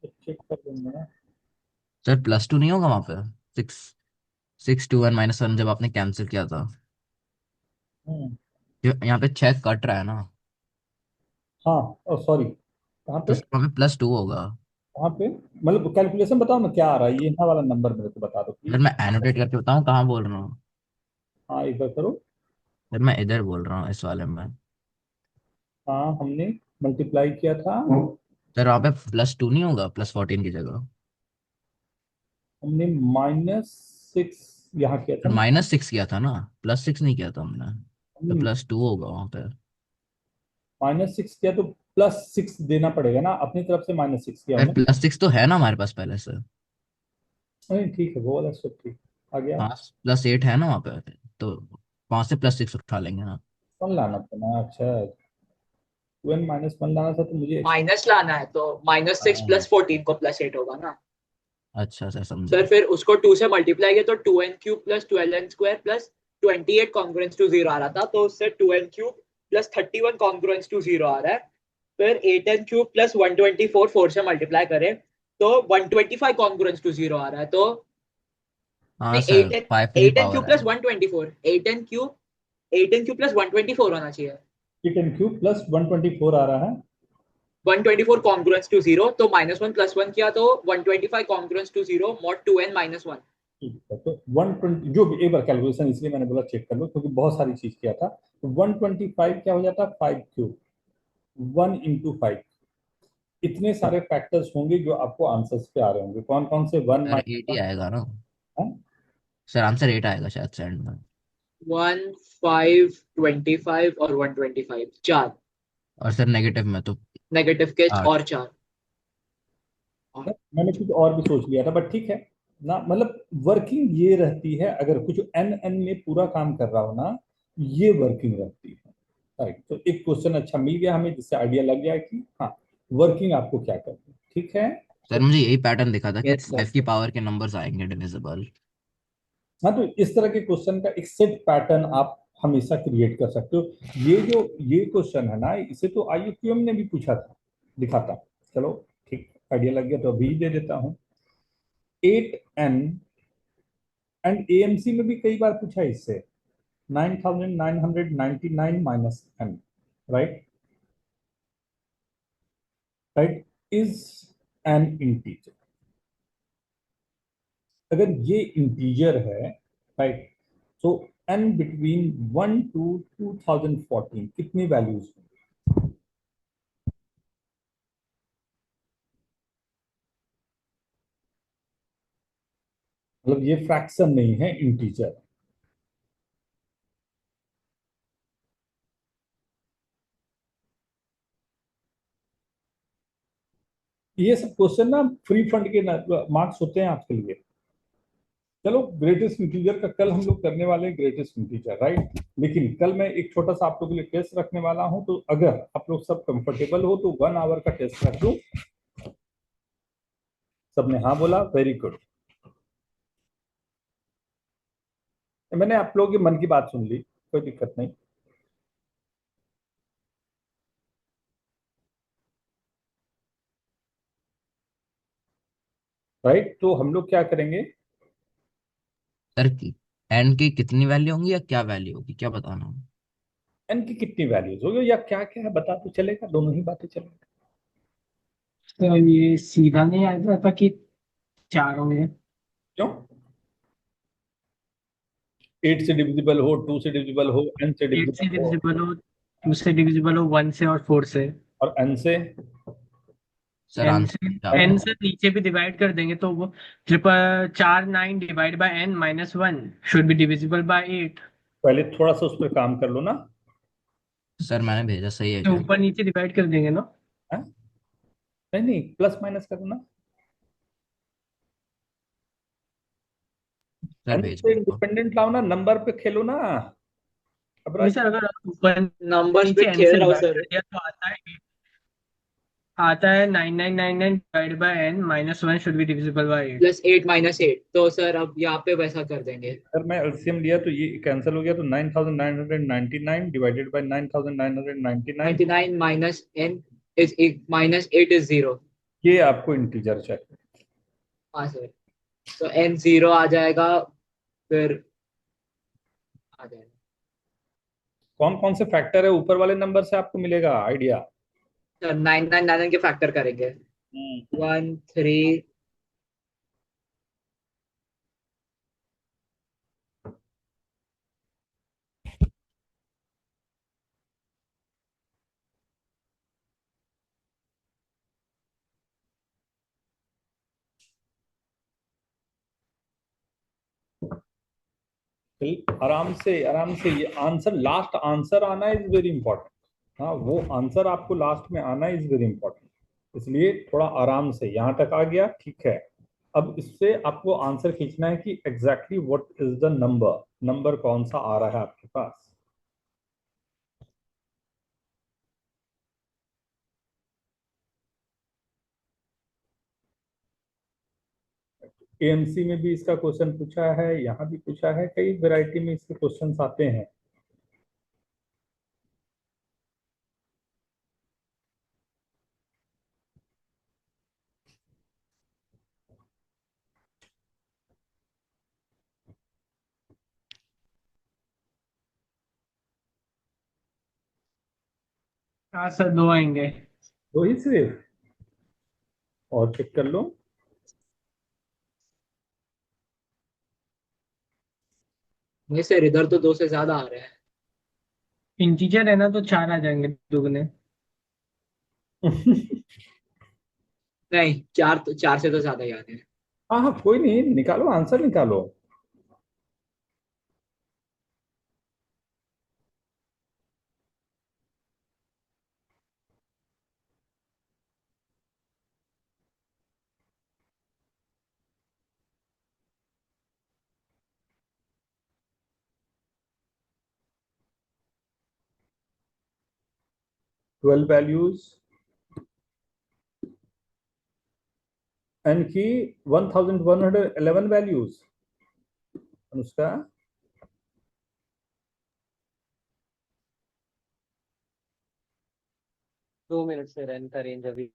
चेक कर दूंगा। सर +2 नहीं होगा वहाँ पे? 6 2 और -1 जब आपने कैंसिल किया था, हम्म, यहाँ पे 6 कट रहा है ना, हाँ सॉरी, कहाँ तो पे? वहाँ पे +2 होगा। कहाँ पे? मतलब कैलकुलेशन बताओ ना क्या आ रहा है, ये यहाँ वाला नंबर मेरे को बता दो सर प्लीज। मैं एनोटेट करके बताऊँ कहाँ बोल रहा हूँ? हाँ एक बार करो। सर मैं इधर बोल रहा हूँ, इस वाले में। हाँ हमने मल्टीप्लाई किया था, सर वहाँ पे +2 नहीं होगा +14 की जगह? हमने -6 यहाँ किया था सर ना। -6 किया था ना, +6 नहीं किया था हमने। तो हमने +2 होगा वहाँ पे। -6 किया तो +6 देना पड़ेगा ना, अपनी तरफ से -6 किया सर हमने। +6 तो है ना हमारे पास पहले से। नहीं ठीक है, वो वाला सब ठीक आ गया। हाँ, +8 है ना वहाँ पे, तो वहाँ से +6 उठा लेंगे ना। 1 लाना था ना। अच्छा, 2n-1 लाना था तो मुझे माइनस लाना है तो -6 हाँ, +14 को +8 होगा ना। अच्छा सर समझा। सर फिर उसको 2 से मल्टीप्लाई किया तो 2n³ + 12n² + 28 कॉन्ग्रुएंस टू 0 आ रहा था, तो उससे 2n³ + 31 कॉन्ग्रुएंस टू 0 आ रहा है। फिर 8n³ + 124 4 से मल्टीप्लाई करें तो 125 कॉन्ग्रुएंस टू 0 आ रहा है, तो हाँ नहीं सर, 8n 5 की 8n³ पावर है। + 124 8n³ + 124 होना चाहिए। 8n³ + 124 आ रहा है। 124 कॉन्ग्रुएंस टू 0, तो -1 + 1 किया तो 125 कॉन्ग्रुएंस टू 0 mod 2n-1। ठीक है, तो 120 जो भी, एक बार कैलकुलेशन इसलिए मैंने बोला चेक कर लो क्योंकि बहुत सारी चीज किया था। तो 125 क्या हो जाता है, 5³ 1 × 5। इतने सारे फैक्टर्स होंगे जो आपको आंसर्स पे आ रहे होंगे, कौन कौन से? वन सर 8 ही माइनस आएगा ना। वन। सर आंसर 8 आएगा शायद से एंड में। 1 5 25 और 125 चार और सर नेगेटिव में तो नेगेटिव के 8। और चार। और मैंने कुछ और भी सोच लिया था, बट ठीक है ना, मतलब वर्किंग ये रहती है, अगर कुछ एन में पूरा काम कर रहा हो ना, ये वर्किंग रहती है। राइट, तो एक क्वेश्चन अच्छा मिल गया हमें जिससे आइडिया लग गया कि हाँ वर्किंग आपको क्या करनी है। ठीक है। सर मुझे यही पैटर्न दिखा था कि यस सर। 5 की पावर के नंबर्स आएंगे डिविजिबल। हाँ, तो इस तरह के क्वेश्चन का एक सेट पैटर्न आप हमेशा क्रिएट कर सकते हो। ये क्वेश्चन है ना, इसे तो IUQM ने भी पूछा था, लिखा था। चलो ठीक, आइडिया लग गया तो अभी दे देता हूँ। 8n एंड AMC में भी कई बार पूछा है इससे। 9999 -n, right right, is an integer. अगर ये इंटीजर है, राइट, तो n बिटवीन 1 to 2014 कितनी वैल्यूज? मतलब ये फ्रैक्शन नहीं है, इंटीजर। ये सब क्वेश्चन ना फ्री फंड के मार्क्स होते हैं आपके लिए। चलो, ग्रेटेस्ट इंटीजर का कल हम लोग करने वाले हैं, ग्रेटेस्ट इंटीजर, राइट। लेकिन कल मैं एक छोटा सा आप लोगों के लिए टेस्ट रखने वाला हूं, तो अगर आप लोग सब कंफर्टेबल हो तो 1 आवर का टेस्ट रख दो। सबने हाँ बोला, वेरी गुड। मैंने आप लोगों के मन की बात सुन ली, कोई दिक्कत नहीं। राइट, तो हम लोग क्या करेंगे? सर एन की कितनी वैल्यू होंगी या क्या वैल्यू होगी, क्या बताना है? एन की कितनी वैल्यूज होगी या क्या क्या है बता तो चलेगा, दोनों ही बातें चलेंगी। तो ये सीधा नहीं आ जाता कि चार होंगे? क्यों? 8 से डिविजिबल हो, 2 से डिविजिबल हो, एन से 8 से डिविजिबल हो, डिविजिबल हो, 2 से डिविजिबल हो, 1 से और 4 से। और एन से सर एन से आंसर क्या? एन से नीचे भी डिवाइड कर देंगे तो वो triple 4 9 divide by N minus 1 should be divisible by 8। पहले थोड़ा सा उस पर काम कर लो ना। सर मैंने भेजा, सही है तो क्या? ऊपर नीचे डिवाइड कर देंगे ना? हाँ? नहीं नहीं, प्लस माइनस करो ना। सर एन भेज से रहा हूँ। इंडिपेंडेंट लाओ ना, नंबर पे खेलो ना। अब नहीं सर, अगर आप ऊपर नंबर्स पे नीचे एन खेल से रहा हूँ डिवाइड कर सर। दिया तो आता है 9999 divide by N minus 1 should be divisible by 8। Plus 8 minus 8, तो सर अब यहाँ पे वैसा कर देंगे। अगर मैं एलसीएम लिया तो ये कैंसिल हो गया, तो 9999 divided by 9999, 99 minus n is minus 8 is 0। ये आपको इंटीजर चाहिए। हाँ सर, तो n 0 आ जाएगा, फिर आ जाएगा। कौन कौन से फैक्टर है ऊपर वाले नंबर से आपको मिलेगा आइडिया? सर 999 के फैक्टर करेंगे। 1 3 आराम से आराम से, ये आंसर, लास्ट आंसर आना इज वेरी इंपॉर्टेंट। हाँ, वो आंसर आपको लास्ट में आना इज वेरी इंपॉर्टेंट, इसलिए थोड़ा आराम से। यहाँ तक आ गया, ठीक है। अब इससे आपको आंसर खींचना है कि exactly what is the number, number कौन सा आ रहा है आपके पास। एएमसी में भी इसका क्वेश्चन पूछा है, यहाँ भी पूछा है, कई वैरायटी में इसके क्वेश्चंस आते हैं। हाँ सर, 2 आएंगे। दो ही सिर्फ, और चेक कर लो। नहीं सर, इधर तो 2 से ज्यादा आ रहे हैं। इंटीजर है ना, तो 4 आ जाएंगे दुगने। नहीं, 4 तो 4 से तो ज्यादा ही आ रहे हैं। हाँ हाँ, कोई नहीं, निकालो आंसर निकालो। ट्वेल्व वैल्यूज, एन की 1111 वैल्यूज। अनुष्का, 2 मिनट से रन का रेंज अभी।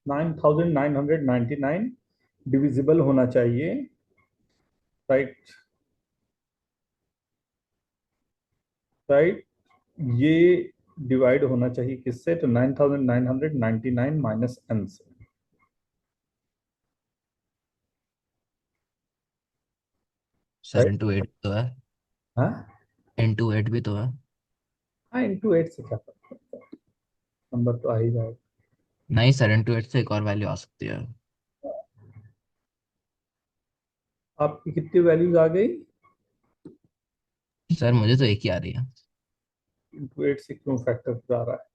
$9,999 डिविजिबल होना चाहिए, राइट? राइट, ये डिवाइड होना चाहिए किससे? तो 9,999 माइनस एन से। Sir right. इंटू 8 तो है, हाँ इंटू 8 भी तो है। हाँ, इंटू 8 से क्या फर्क पड़ता है, नंबर तो आ ही जाएगा। नहीं सर, इंटू 8 से एक और वैल्यू आ सकती है। आपकी कितनी वैल्यूज आ गई? सर मुझे तो एक ही आ रही है। इंटू 8 से क्यों फैक्टर जा रहा है?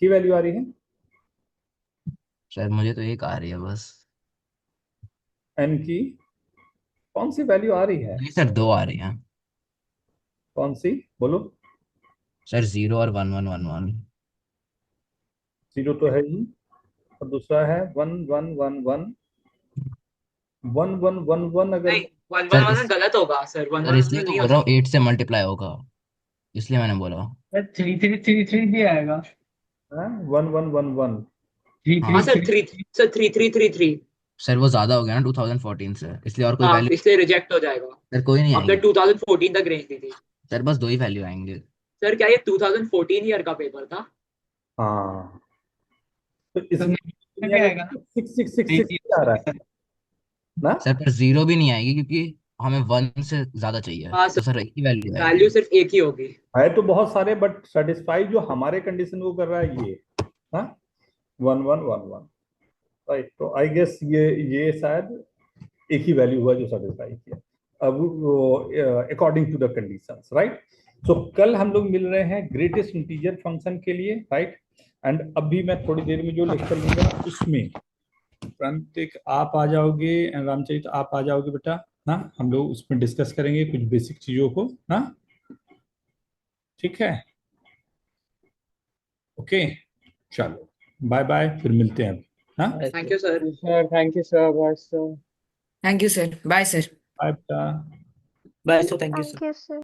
की वैल्यू आ रही है? सर मुझे तो एक आ रही है बस। एन की कौन सी वैल्यू आ रही है? नहीं सर, दो आ रही है। कौन सी बोलो? सर 0 और 1111। 0 तो है ही, और दूसरा है 1111। 1111 अगर नहीं, वन वन सर वन गलत होगा सर, वन सर वन इसलिए तो नहीं हो बोल रहा हूँ सकता। 8 से मल्टीप्लाई होगा, इसलिए मैंने बोला। सर 3333 भी आएगा। 1111। थ्री हाँ हाँ three sir, three three sir 3333। Sir वो ज्यादा हो गया ना 2014 से, इसलिए और कोई हाँ, वैल्यू। इसलिए रिजेक्ट हो जाएगा। सर कोई नहीं आपने आएगी। 2014 तक रेंज दी थी। सर बस दो ही वैल्यू आएंगे। सर क्या ये 2014 ईयर का पेपर था? हाँ, तो तो इसमें नेक्स्ट भी आएगा ना। सिक्स सिक्स सिक्स नहीं सिक्स आ रहा है ना? सर पर जीरो भी नहीं आएगी, क्योंकि हमें 1 से ज्यादा चाहिए, हाँ तो सर, सर एक ही वैल्यू वैल्यू आएगी। सिर्फ एक ही होगी। है तो बहुत सारे, बट सेटिस्फाई जो हमारे कंडीशन को कर रहा है ये, हाँ, 1111। राइट, तो आई गेस ये शायद एक ही वैल्यू हुआ जो सेटिस्फाई किया अब according to the conditions, right. So कल हम लोग मिल रहे हैं ग्रेटेस्ट इंटीजर फंक्शन के लिए, राइट। एंड अभी मैं थोड़ी देर में जो लेक्चर लूंगा उसमें प्रांतिक आप आ जाओगे एंड रामचरित आप आ जाओगे बेटा, ना हम लोग उसमें डिस्कस करेंगे कुछ बेसिक चीजों को ना। ठीक है, ओके, चलो बाय बाय, फिर मिलते हैं ना। Thank you sir. Sir thank you sir, bye sir. Thank you sir, bye sir. Bye बेटा। Bye sir, thank you sir. Thank you sir.